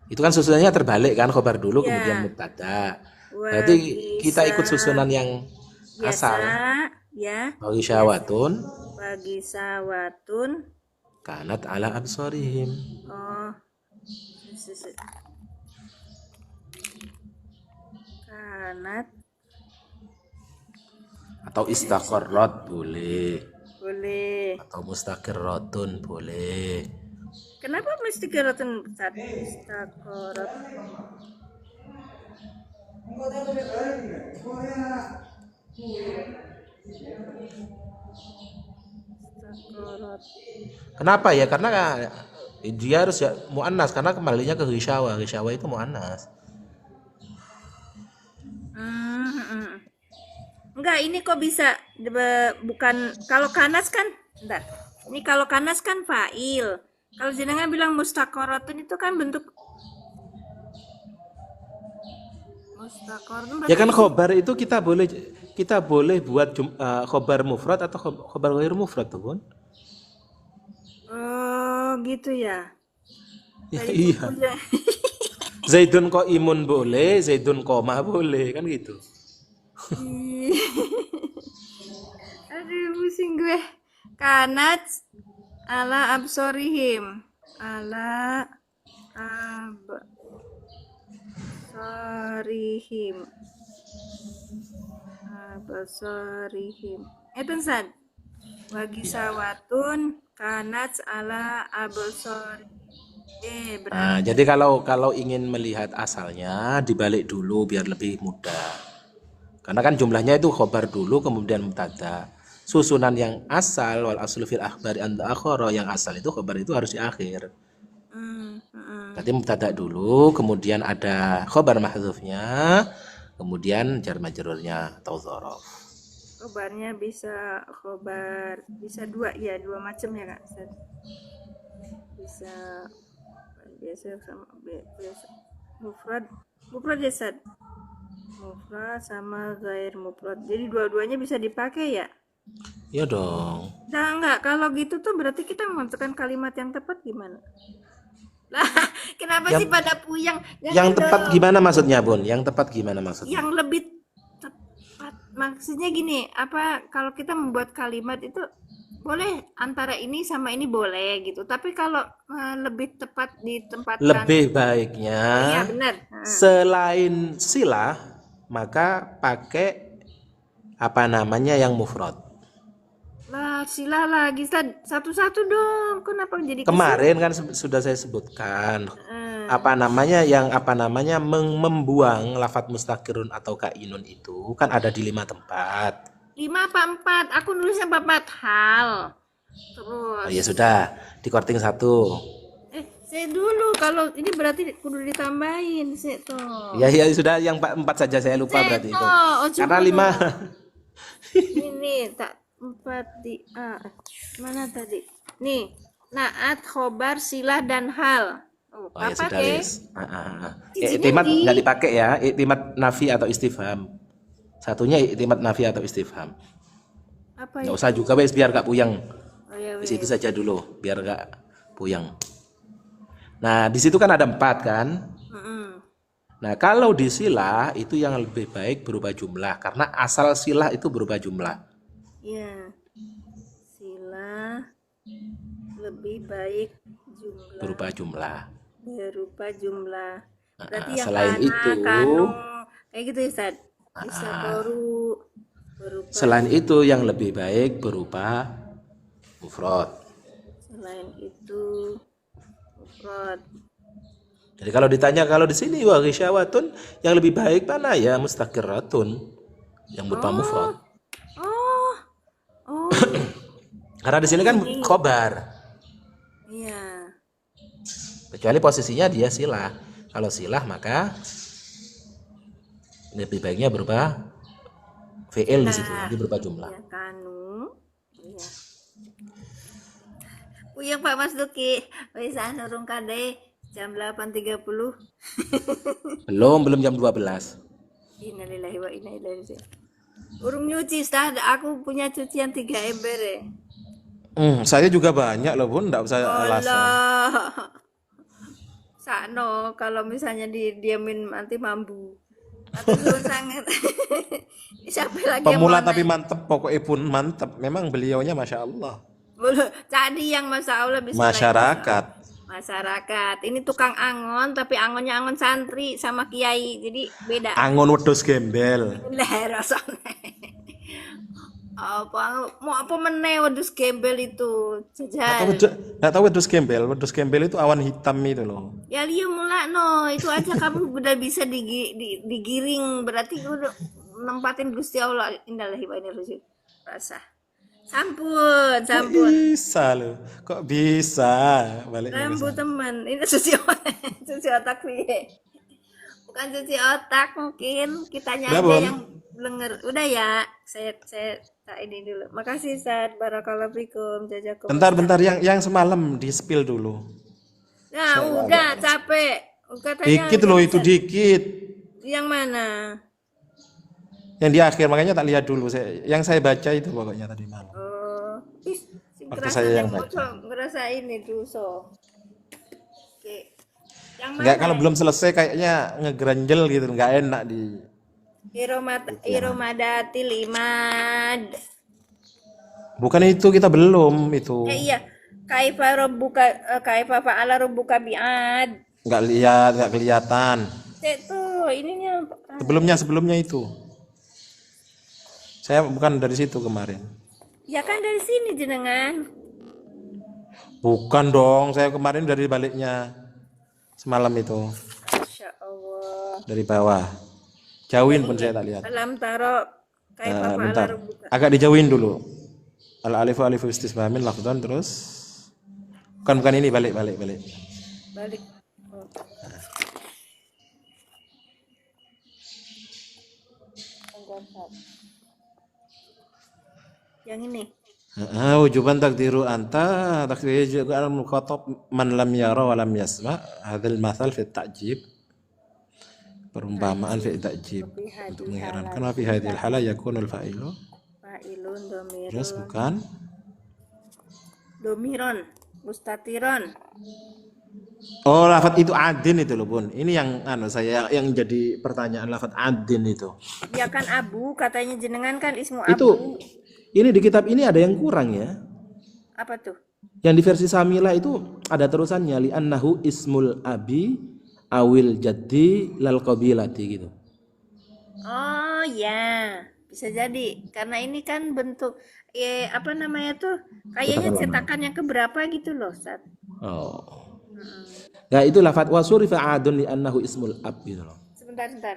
Itu kan susunannya terbalik kan, khobar dulu Ya. kemudian mubtada. Wa Berarti kita ikut susunan yang biasa asal. ya. Wa ghisyawatun Bagi sawatun. kanat ala absarihim. Oh. Kanat Atau istaqarrat boleh. boleh. Atau mustaqirratun boleh. Kenapa mesti kerotun satu istakorot? Istakorot. Kenapa ya? Karena dia harus ya muannas karena kembalinya ke ghisyawa. Ghisyawa itu muannas. Enggak, ini kok bisa bukan kalau kanas kan? Bentar. Ini kalau kanas kan fa'il. Kalau jenengan bilang mustaqaratun itu kan bentuk mustaqaratun Ya kan khobar itu kita boleh buat khobar mufrad atau khobar ghair mufrad tuh, Bun. Oh, gitu ya. Ya, iya. Zaidun qaimun boleh, Zaidun qoma boleh, kan gitu. Aduh, pusing gue. Kanat ala absorihim. Ala absorihim. Absorihim. San. Bagi sawatun kanat ala absorihim. Nah, jadi kalau ingin melihat asalnya dibalik dulu biar lebih mudah. Karena kan jumlahnya itu khobar dulu kemudian mubtada. Susunan yang asal wal aslu fil akhbari an akhara yang asal itu khobar itu harus di akhir. Berarti mubtada dulu, kemudian ada khobar mahdzufnya, kemudian jar majrurnya atau dzaraf. Khobarnya bisa dua ya, dua macam ya Kak. Bisa biasa sama biasa mufrad ya Sad. Mufrad sama ghair mufrad. Jadi dua-duanya bisa dipakai ya? Iya dong. Nah, enggak. Kalau gitu tuh berarti kita menentukan kalimat yang tepat gimana? Lah, kenapa sih pada puyeng? Yang tepat gimana maksudnya, Bun? Yang tepat gimana maksudnya? Yang lebih tepat. Maksudnya gini, apa kalau kita membuat kalimat itu boleh antara ini sama ini boleh gitu. Tapi kalau lebih tepat ditempatkan Lebih baiknya iya benar. selain silah maka pakai apa namanya yang mufrad. Lah, sila lagi satu-satu dong. Kenapa jadi Kemarin kan sudah saya sebutkan apa namanya membuang lafadz mustaqirun atau kainun itu kan ada di 5 tempat. 5 apa 4? Aku nulisnya 4 hal. Terus. Oh ya sudah, di korting 1. Saya dulu kalau ini berarti kudu ditambahin sih tuh. Ya sudah yang 4 saja saya lupa berarti itu. Karena 5. Ini tak 4 di mana tadi? Nih, naat, khobar, silah dan hal. Oh ya sudah wis. Iktimat enggak dipakai ya, iktimat nafi atau istifham. Satunya iktimat nafi atau istifham. Apa Nggak usah juga wes biar gak puyeng. Oh ya Di situ saja dulu biar gak puyeng. Nah di situ kan ada 4 kan. Nah kalau di silah itu yang lebih baik berupa jumlah karena asal silah itu berupa jumlah. Iya. Silah lebih baik jumlah. Berupa jumlah. Berarti yang selain itu kayak gitu ya Sad. Bisa berupa. Selain itu yang lebih baik berupa mufrad. Selain itu mufrad. Jadi kalau ditanya kalau di sini wa ghisyawatun yang lebih baik mana ya mustaqirratun yang berupa mufrad. Karena di sini kan khobar. Iya. Kecuali posisinya dia silah. Kalau silah maka lebih baiknya berupa fi'il di situ, jadi berupa jumlah. Ya kanu. Iya. Puyeng Pak Mas Duki, wis nurung kade Jam 8.30. Belum jam 12. Innalillahi wa inna ilaihi raji'un. Urung nyuci, Ustaz. Aku punya cucian 3 ember ya. Saya juga banyak loh Bun, enggak usah alasan. Allah. Sakno kalau misalnya diamin nanti mambu. Atau suruh sangat. Siapa lagi yang Pemula mau tapi naik? mantep, pokoknya pun mantep. Memang beliaunya Masya Allah. Tadi yang Masya Allah bisa naik. Masyarakat. Masyarakat. Ini tukang angon, tapi angonnya angon santri sama kiai. Jadi beda. Angon wedhus gembel. Lah rasane. Mau apa meneh wedhus gembel itu? Jajan. Nggak tahu wedhus gembel. Wedhus gembel itu awan hitam itu loh. Ya liya mulakno, itu aja kamu udah bisa digiring, berarti udah nempatin Gusti Allah. Innalillahi wa inna ilaihi raji'un. Rasa. Sampun. Bisa loh. Kok bisa balik Rambu teman. Ini cuci otak piye? Bukan cuci otak, mungkin kitanya Udah, aja Bun. yang blenger. Udah ya, saya tak ini dulu. Makasih Ustaz, barakallahu fikum, jazakum. Bentar yang semalam di spill dulu. Nah, udah capek. Katanya Dikit loh itu dikit. yang mana? Yang di akhir makanya tak lihat dulu. Yang saya baca itu pokoknya tadi malam. Oh, Waktu saya yang ngerasa ini dosa. Oke. Yang mana? Enggak, kalau belum selesai kayaknya ngegeranjel gitu, nggak enak di Iromadatil imad. Bukan itu, kita belum itu. Iya. Kaifa fa'ala rabbuka bi'ad. Nggak kelihatan. Tuh, ininya. Sebelumnya itu. Saya bukan dari situ kemarin. Ya kan dari sini jenengan. Bukan dong, saya kemarin dari baliknya semalam itu. Masya Allah. Dari bawah. Jauhin pun saya tak lihat. Alam taro kaifa fa'ala Bentar. rabbuka. Agak dijauhin dulu. Al-alifu alifu istisbamin lafdhan terus. Bukan ini, balik. Balik. Oh. Yang ini. Wujuban takdiru anta takdir juga al-muqatab man lam yara wa lam yasma. Hadzal mathal fi ta'jib. Perumpamaan fi ta'jib untuk mengherankan. Wa fi hadhil hala yakunul fa'ilu. Fa'ilun domirun. Terus bukan? Domiron, mustatiron. Oh, lafadz itu adin itu loh Bun. Ini yang saya yang jadi pertanyaan, lafadz adin itu. Ya kan abu, katanya jenengan kan ismu Itu abu. ini di kitab ini ada yang kurang ya. Apa tuh? Yang di versi Samilah itu ada terusannya li annahu ismul abi awil jaddi lal qabilati gitu. Oh ya, bisa jadi. Karena ini kan bentuk apa namanya tuh? Kayaknya cetakan yang keberapa gitu loh, Ustaz. Oh. Nah, itu lafadz wa surifa adun li annahu ismul ab gitu loh. Sebentar.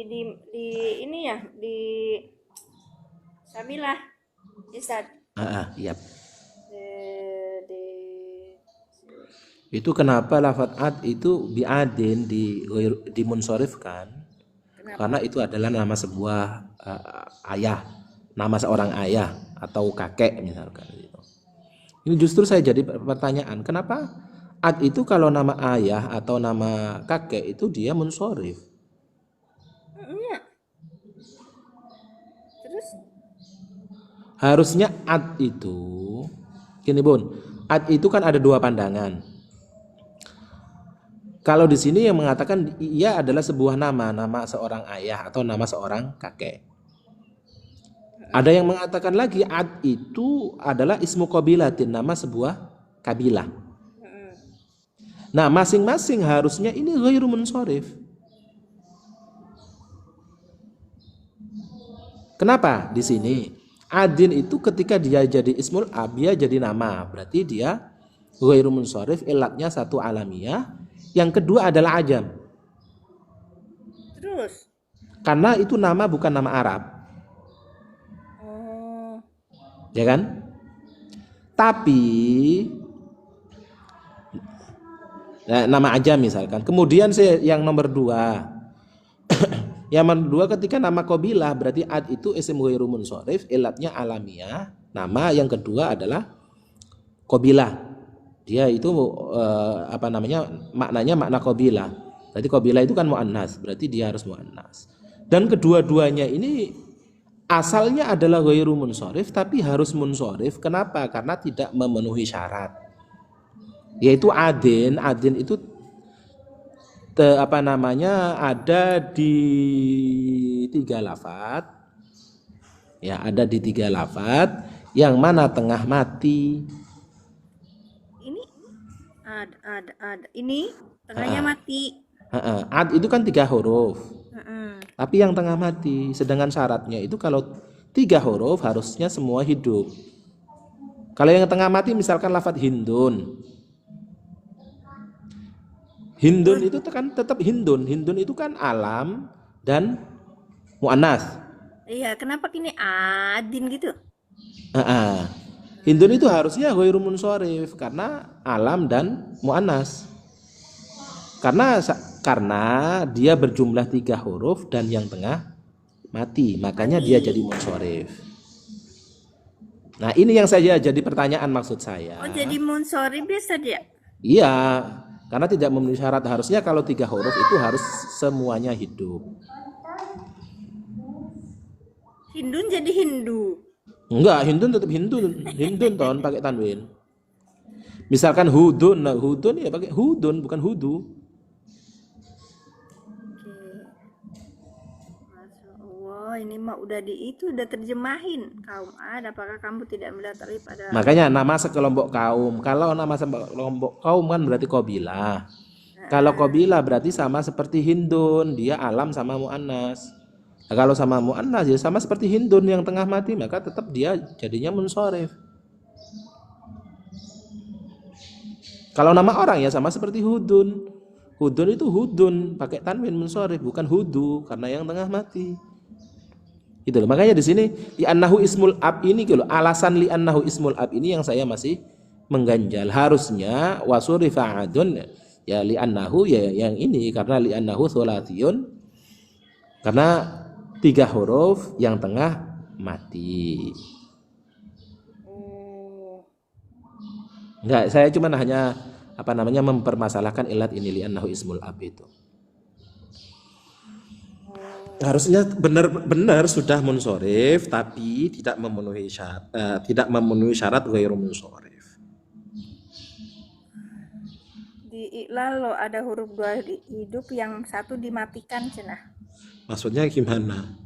Di ini ya, di Samilah. Ustaz. Iya. Di Itu kenapa lafadz ad itu biadin dimunsorifkan? Karena itu adalah nama sebuah ayah, nama seorang ayah atau kakek misalkan gitu. Ini justru saya jadi pertanyaan, kenapa ad itu kalau nama ayah atau nama kakek itu dia munsorif? Iya. Terus Harusnya ad itu gini Bun, ad itu kan ada dua pandangan. Kalau di sini yang mengatakan ia adalah sebuah nama seorang ayah atau nama seorang kakek. Ada yang mengatakan lagi ad itu adalah ismu qabilatin, nama sebuah kabilah. Nah, masing-masing harusnya ini ghairu munsharif. Kenapa? Di sini adin itu ketika dia jadi ismul ab, dia jadi nama, berarti dia ghairu munsharif, ilatnya satu alamiah. Yang kedua adalah ajam. Terus? Karena itu nama bukan nama Arab. Oh. Ya kan? Tapi nama ajam misalkan. Kemudian yang nomor dua. Yang nomor dua ketika nama qabilah berarti ad itu ism ghairu munsharif, ilatnya alamiah. Nama yang kedua adalah qabilah. Dia itu apa namanya, maknanya makna qabilah. Berarti qabilah itu kan muannas, berarti dia harus muannas. Dan kedua-duanya ini asalnya adalah ghairu munsharif tapi harus munsharif. Kenapa? Karena tidak memenuhi syarat. Yaitu adin. Adin itu apa namanya, ada di 3 lafadz. Ya, ada di 3 lafadz yang mana tengah mati. Ini ada. Ini tengahnya mati. Ad itu kan 3 huruf. Heeh. Tapi yang tengah mati, sedangkan syaratnya itu kalau 3 huruf harusnya semua hidup. Kalau yang tengah mati misalkan lafadz hindun. Hindun itu kan tetap hindun. Hindun itu kan alam dan muannas. Iya, kenapa kini adin gitu? Hindun itu harusnya ghairu munsharif karena alam dan muannas. Karena dia berjumlah 3 huruf dan yang tengah mati, makanya dia jadi munsharif. Nah, ini yang saya jadi pertanyaan maksud saya. Oh, jadi munsharif biasa dia. Iya, karena tidak memenuhi syarat. Harusnya kalau 3 huruf itu harus semuanya hidup. Hindun jadi Hindu. Enggak, hindun tetap hindun. Hindun ton pakai tanwin. Misalkan hudun, nah hudun ya pakai hudun bukan hudu. Masya Allah, ini mah udah udah terjemahin. Kaum Ad, apakah kamu tidak melihat alif pada? Makanya nama sekelompok kaum. Kalau nama sekelompok kaum kan berarti qabilah. Kalau qabilah berarti sama seperti hindun, dia alam sama muannas. Nah, kalau sama muannas ya sama seperti hindun yang tengah mati, maka tetap dia jadinya munsharif. Kalau nama orang ya sama seperti hudun. Hudun itu hudun pakai tanwin munsharif, bukan hudu karena yang tengah mati. Itu loh. Makanya di sini li annahu ismul ab ini gitu, alasan li annahu ismul ab ini yang saya masih mengganjal. Harusnya wasurifa adun ya li annahu ya yang ini karena li annahu thulathiyun. Karena 3 huruf yang tengah mati. Enggak, saya cuma hanya apa namanya mempermasalahkan ilat ini li annahu ismul ab itu. Harusnya benar-benar sudah munsharif tapi tidak memenuhi syarat ghairu munsharif. Di iklal lo ada huruf 2 hidup, yang 1 dimatikan cenah. Maksudnya gimana?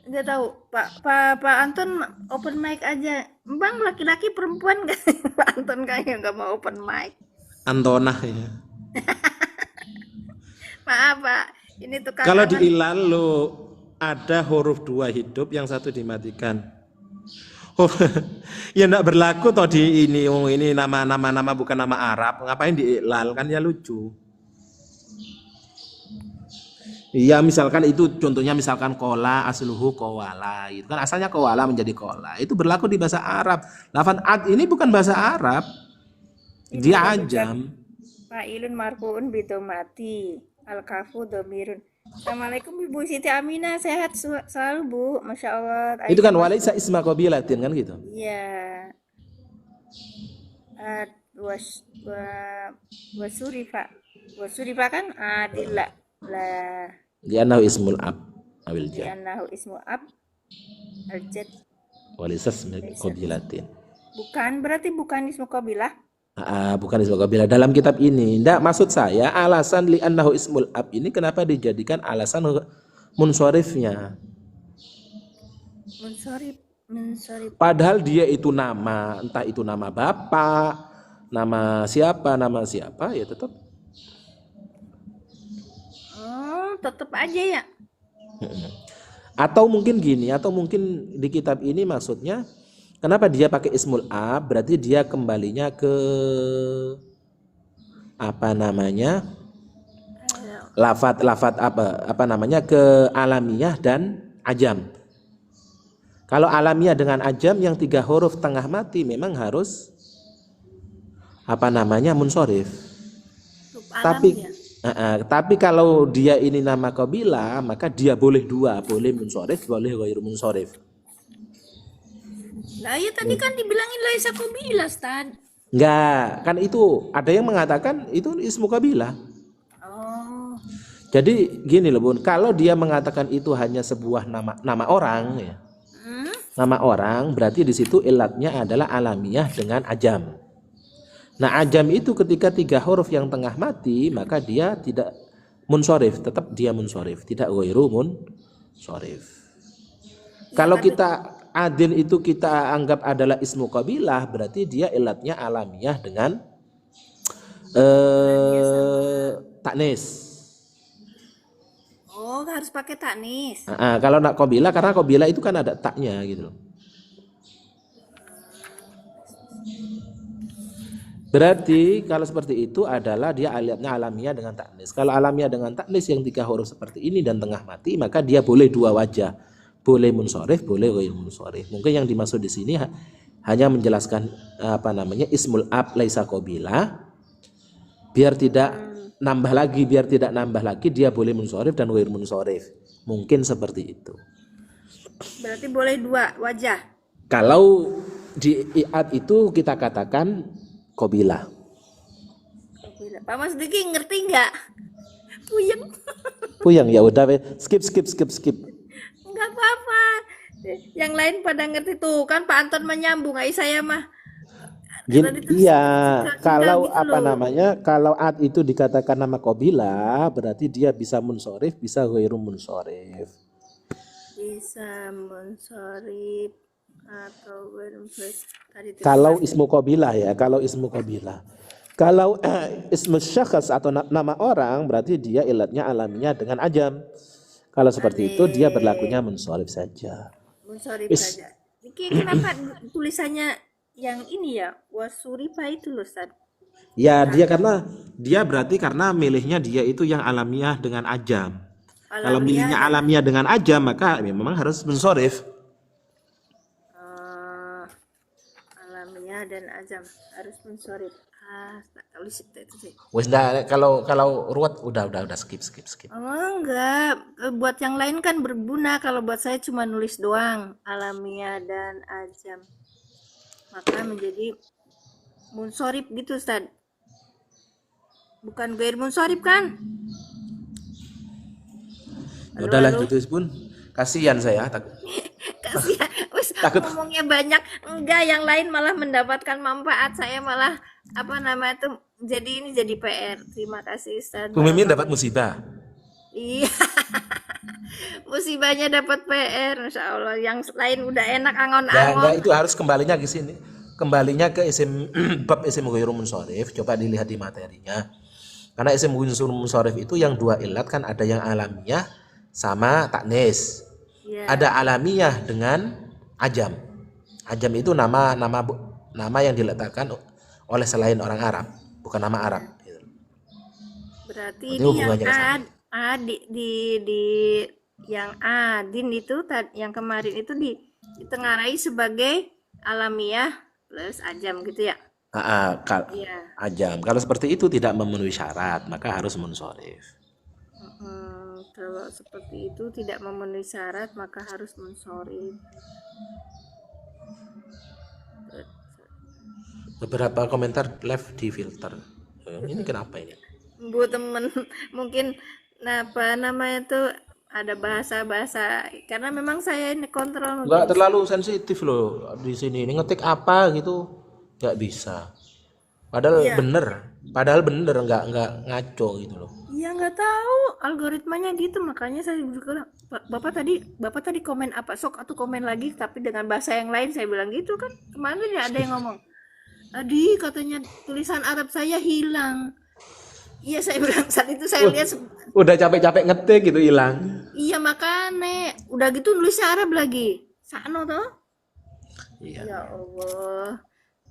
Nggak tahu, Pak Anton open mic aja. Bang, laki-laki perempuan nggak? Pak Anton kayaknya nggak mau open mic. Antonah ya. Maaf Pak, ini tukang. Kalau di ilal lo ada huruf 2 hidup yang 1 dimatikan. Oh, ya enggak berlaku toh di ini. Oh, ini nama bukan nama Arab. Ngapain di ilal kan ya lucu. Iya, misalkan itu contohnya misalkan kola asluhu kowala, itu kan asalnya kowala menjadi kola. Itu berlaku di bahasa Arab. Lafaz ad ini bukan bahasa Arab. Dia ajam. Fa'ilun marfu'un bidomati, al-kafu domirun. Assalamualaikum Ibu Siti Aminah, sehat selalu Bu, Masya Allah. Itu kan walaisa isma qabilatin kan gitu. Iya. Wasurifa kan adillah lah. Li'annahu ismul ab awil jad. Li'annahu ismu ab al-jad. Walaisa isma qabilatin. Bukan, berarti bukan ismu qabilah. Bukan ismul qabilah dalam kitab ini. Enggak, maksud saya alasan li'annahu ismul ab ini kenapa dijadikan alasan munsharifnya. Munsharif. Padahal dia itu nama, entah itu nama bapak, nama siapa ya tetap. Tetap aja ya. Atau mungkin gini, atau mungkin di kitab ini maksudnya kenapa dia pakai ismul ab, berarti dia kembalinya ke apa namanya? Lafat apa namanya? Ke alamiah dan ajam. Kalau alamiah dengan ajam yang 3 huruf tengah mati memang harus apa namanya? Munsharif. Tapi kalau dia ini nama qabilah, maka dia boleh 2, boleh munsharif, boleh ghairu munsharif. Lah ya tadi kan dibilangin laisa qabilah, Ustaz. Enggak, kan itu ada yang mengatakan itu ismu qabilah. Oh, Jadi gini loh Bun, kalau dia mengatakan itu hanya sebuah nama orang ya. Nama orang berarti di situ ilatnya adalah alamiah dengan ajam. Nah, ajam itu ketika 3 huruf yang tengah mati, maka dia tidak munsorif, tetap dia munsorif, tidak ghairu munsorif. Kalau kita adin itu kita anggap adalah ismu qabilah, berarti dia ilatnya alamiah dengan taknis. oh harus pakai taknis. Kalau nak qabilah, karena qabilah itu kan ada taknya gitu loh. Berarti kalau seperti itu adalah dia ilatnya alamiah dengan taknis. Kalau alamiah dengan taknis yang 3 huruf seperti ini dan tengah mati, maka dia boleh 2 wajah. Boleh munsorif, boleh ghairu munsorif. Mungkin yang dimaksud di sini hanya menjelaskan ismul ab laisa qabilah, biar tidak nambah lagi, dia boleh munsorif dan ghairu munsorif. Mungkin seperti itu. Berarti boleh 2 wajah. Kalau di i'ad itu kita katakan qabilah. Pak Mas Diki ngerti nggak? Puyeng. Puyeng ya udah skip. Nggak apa-apa. Yang lain pada ngerti tuh kan Pak Anton menyambung, saya mah. Iya, kalau gitu kalau ad itu dikatakan nama qabilah, berarti dia bisa munsorif, bisa ghairu munsorif. Bisa munsorif atau ghairu munsorif. Kalau ismu qabilah ya, kalau ismu qabilah. Kalau ismu syakhs atau nama orang, berarti dia ilatnya alaminya dengan ajam. Kalau seperti itu dia berlakunya munsorif saja. Munsorif saja. Kenapa tulisannya yang ini ya, wasurifa itu loh Ustaz? Ya dia berarti karena milihnya dia itu yang alamiah dengan ajam. Kalau milihnya alamiah dengan ajam, maka memang harus munsorif. Alamiah dan ajam harus munsorif. Tulis itu sih. Wes kalau ruwet udah skip. Oh enggak, buat yang lain kan berguna, kalau buat saya cuma nulis doang alamiah dan ajam. Maka menjadi munsorif gitu Ustaz. Bukan ghairu munsorif kan? Udah lanjut pun. Kasihan saya. Kasihan, takut ngomongnya banyak. Enggak, yang lain malah mendapatkan manfaat, saya malah jadi PR. Terima kasih Ustaz. Bu Mimin dapat musibah. Iya. Musibahnya dapat PR, Masya Allah. Yang lain udah enak angon-angon. Enggak, itu harus kembalinya ke sini. Kembalinya ke bab isim ghairu munsorif. Coba dilihat di materinya. Karena isim ghairu munsorif itu yang 2 ilat kan, ada yang alamiah sama taknis. Yeah. Ada alamiah dengan ajam. Ajam itu nama yang diletakkan oleh selain orang Arab, bukan nama Arab. Berarti ini yang di yang adin itu yang kemarin itu ditengarai sebagai alamiah plus ajam gitu ya. Ajam. Kalau seperti itu tidak memenuhi syarat, maka harus munsorif. Kalau seperti itu tidak memenuhi syarat, maka harus munsorif. Beberapa komentar live di filter. Ini kenapa ini? Bu temen mungkin tuh ada bahasa karena memang saya ini kontrol. Enggak terlalu sensitif loh di sini. Ini ngetik apa gitu nggak bisa. Padahal bener nggak ngaco gitu loh. Iya nggak tahu algoritmanya gitu, makanya saya bilang bapak tadi komen apa, sok atau komen lagi tapi dengan bahasa yang lain, saya bilang gitu kan. Kemarin ya ada yang ngomong, Adi katanya tulisan Arab saya hilang. Iya saya bilang saat itu saya lihat udah capek-capek ngetik gitu hilang. Iya makanya udah gitu nulisnya Arab lagi. Sakno toh? Iya. Ya Allah.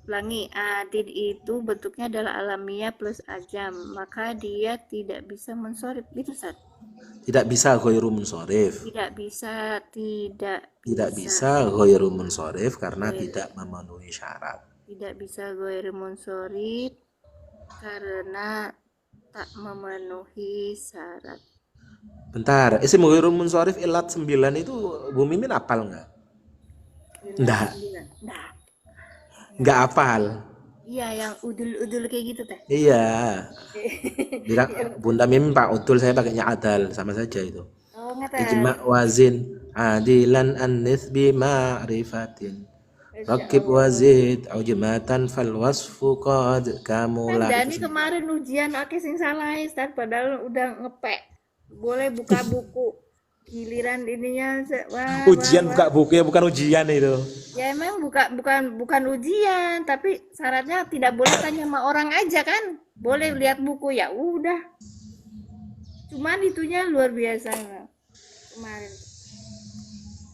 Ulangi, adid itu bentuknya adalah alamiah plus ajam, maka dia tidak bisa mensorif gitu Ustaz. Tidak bisa ghairu munsorif. Tidak bisa ghairu munsorif karena tidak memenuhi syarat. Tidak bisa ghairu munsorif karena tak memenuhi syarat. Bentar, isim ghairu munsorif ilat 9 itu Bu Mimin apal enggak? Enggak. Enggak apal. Iya, yang udul-udul kayak gitu teh. Iya, bilang Bunda Mim Pak Udul, saya pakainya adal, sama saja itu. Oh, ngetes. Ijma wazin adilan anis bi ma'rifatin. Masya Rakib Allah. wazid aujmatan fal wasfu qad kamula, itu Dani semua. kemarin ujian oke sing salah Ustaz, padahal udah ngepek. Boleh buka buku. Giliran ininya wah wah Ujian wah. buka buku ya, bukan ujian itu. Ya emang bukan ujian, tapi syaratnya tidak boleh tanya sama orang aja kan. Boleh lihat buku ya udah. Cuman itunya luar biasa kemarin.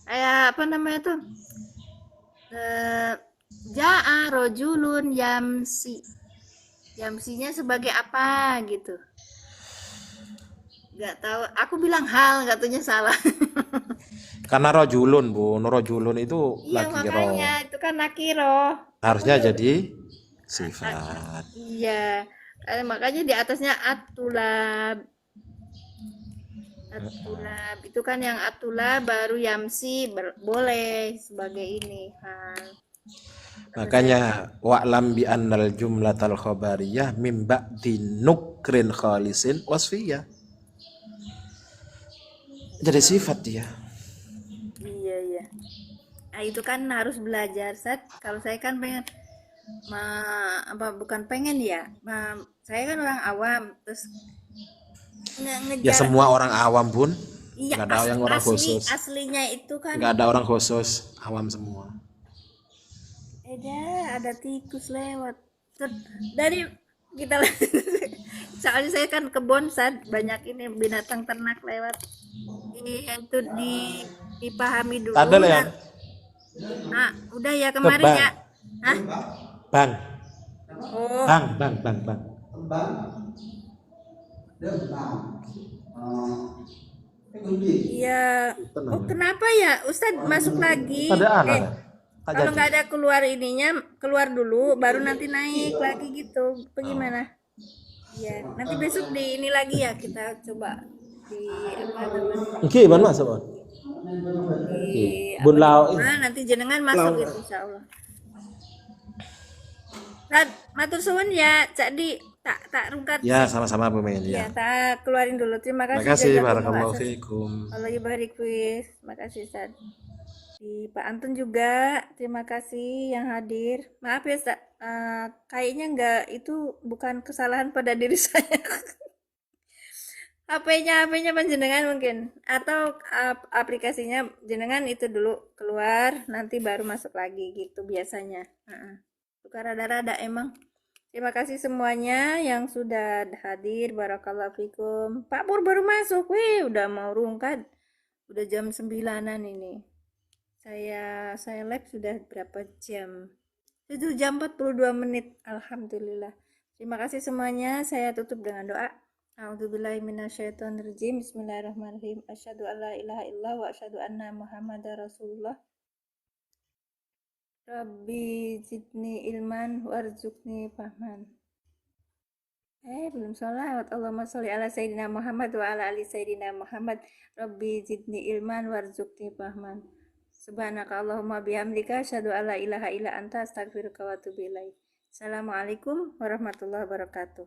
Kayak apa namanya tuh? Eh, Ja'a rojulun yamsi. Yamsinya sebagai apa gitu. Nggak tahu. Aku bilang hal, nggak taunya salah. Karena rojulun, Bu. Rojulun itu Iya lagi makanya roh. itu kan nakiro. Aku Harusnya tuh jadi sifat. iya. Makanya di atasnya atulab. Atulab itu kan yang atulab baru yamsi boleh sebagai ini hal. Kata saya Makanya wa'lam bi annal jumlatal khabariyah mim ba'di nukrin khalisin wasfiyah. Jadi sifat dia. iya iya. Nah, itu kan harus belajar set. Kalau saya kan pengen apa bukan pengen ya. Saya kan orang awam terus Ya ngejar. semua orang awam pun, Iya nggak ada yang orang khusus. aslinya itu kan Nggak ada orang khusus, awam semua. ada tikus lewat. Dari kita soalnya saya kan kebon saat banyak ini binatang ternak lewat. Itu dipahami dulu. Ada lah ya, Nah, udah ya kemarin bang, ya. Hah? bang, Oh, bang. iya. Oh, kenapa ya? Ustadz masuk lagi. Ada anak ya? Tak Kalau jadi. nggak ada keluar ininya, keluar dulu, baru nanti naik lagi gitu. Bagaimana? Iya, nanti besok di ini lagi ya kita coba di apa namanya? Oke, ban masuk on. Oke, Di bun apa di lau. rumah nanti jenengan masuk itu insya Allah. Rad, matur suwun ya, jadi tak rungkat Ya, sih. sama-sama Bu Men Ya, ya. tak keluarin dulu. Terima Terima kasih kasih, jazakumullah barakallahu atas. fiikum. Allah barik kuis. Terima kasih Ustaz. Di Pak Antun juga, terima kasih yang hadir. Maaf ya, Ustaz. Kayaknya enggak itu bukan kesalahan pada diri saya. HP-nya panjenengan mungkin atau aplikasinya jenengan itu dulu keluar nanti baru masuk lagi gitu biasanya. Suka rada-rada emang. Terima kasih semuanya yang sudah hadir. Barakallahu fikum. Pak Pur baru masuk. Wih, udah mau rungkat. Udah jam 9-an ini. Saya live sudah berapa jam? 7 jam 42 menit. Alhamdulillah. Terima kasih semuanya. Saya tutup dengan doa. A'udzubillahi minasyaitonirrajim. Bismillahirrahmanirrahim. Asyhadu an la ilaha illallah wa asyhadu anna Muhammadar Rasulullah. Rabbi zidni ilman warzuqni fahman. Belum sholawat. Allahumma sholli ala sayyidina Muhammad wa ala ali sayyidina Muhammad. Rabbi zidni ilman warzuqni fahman. Subhanaka Allahumma bihamdika asyhadu alla ilaha illa anta astaghfiruka wa atubu ilaik. Assalamualaikum warahmatullahi wabarakatuh.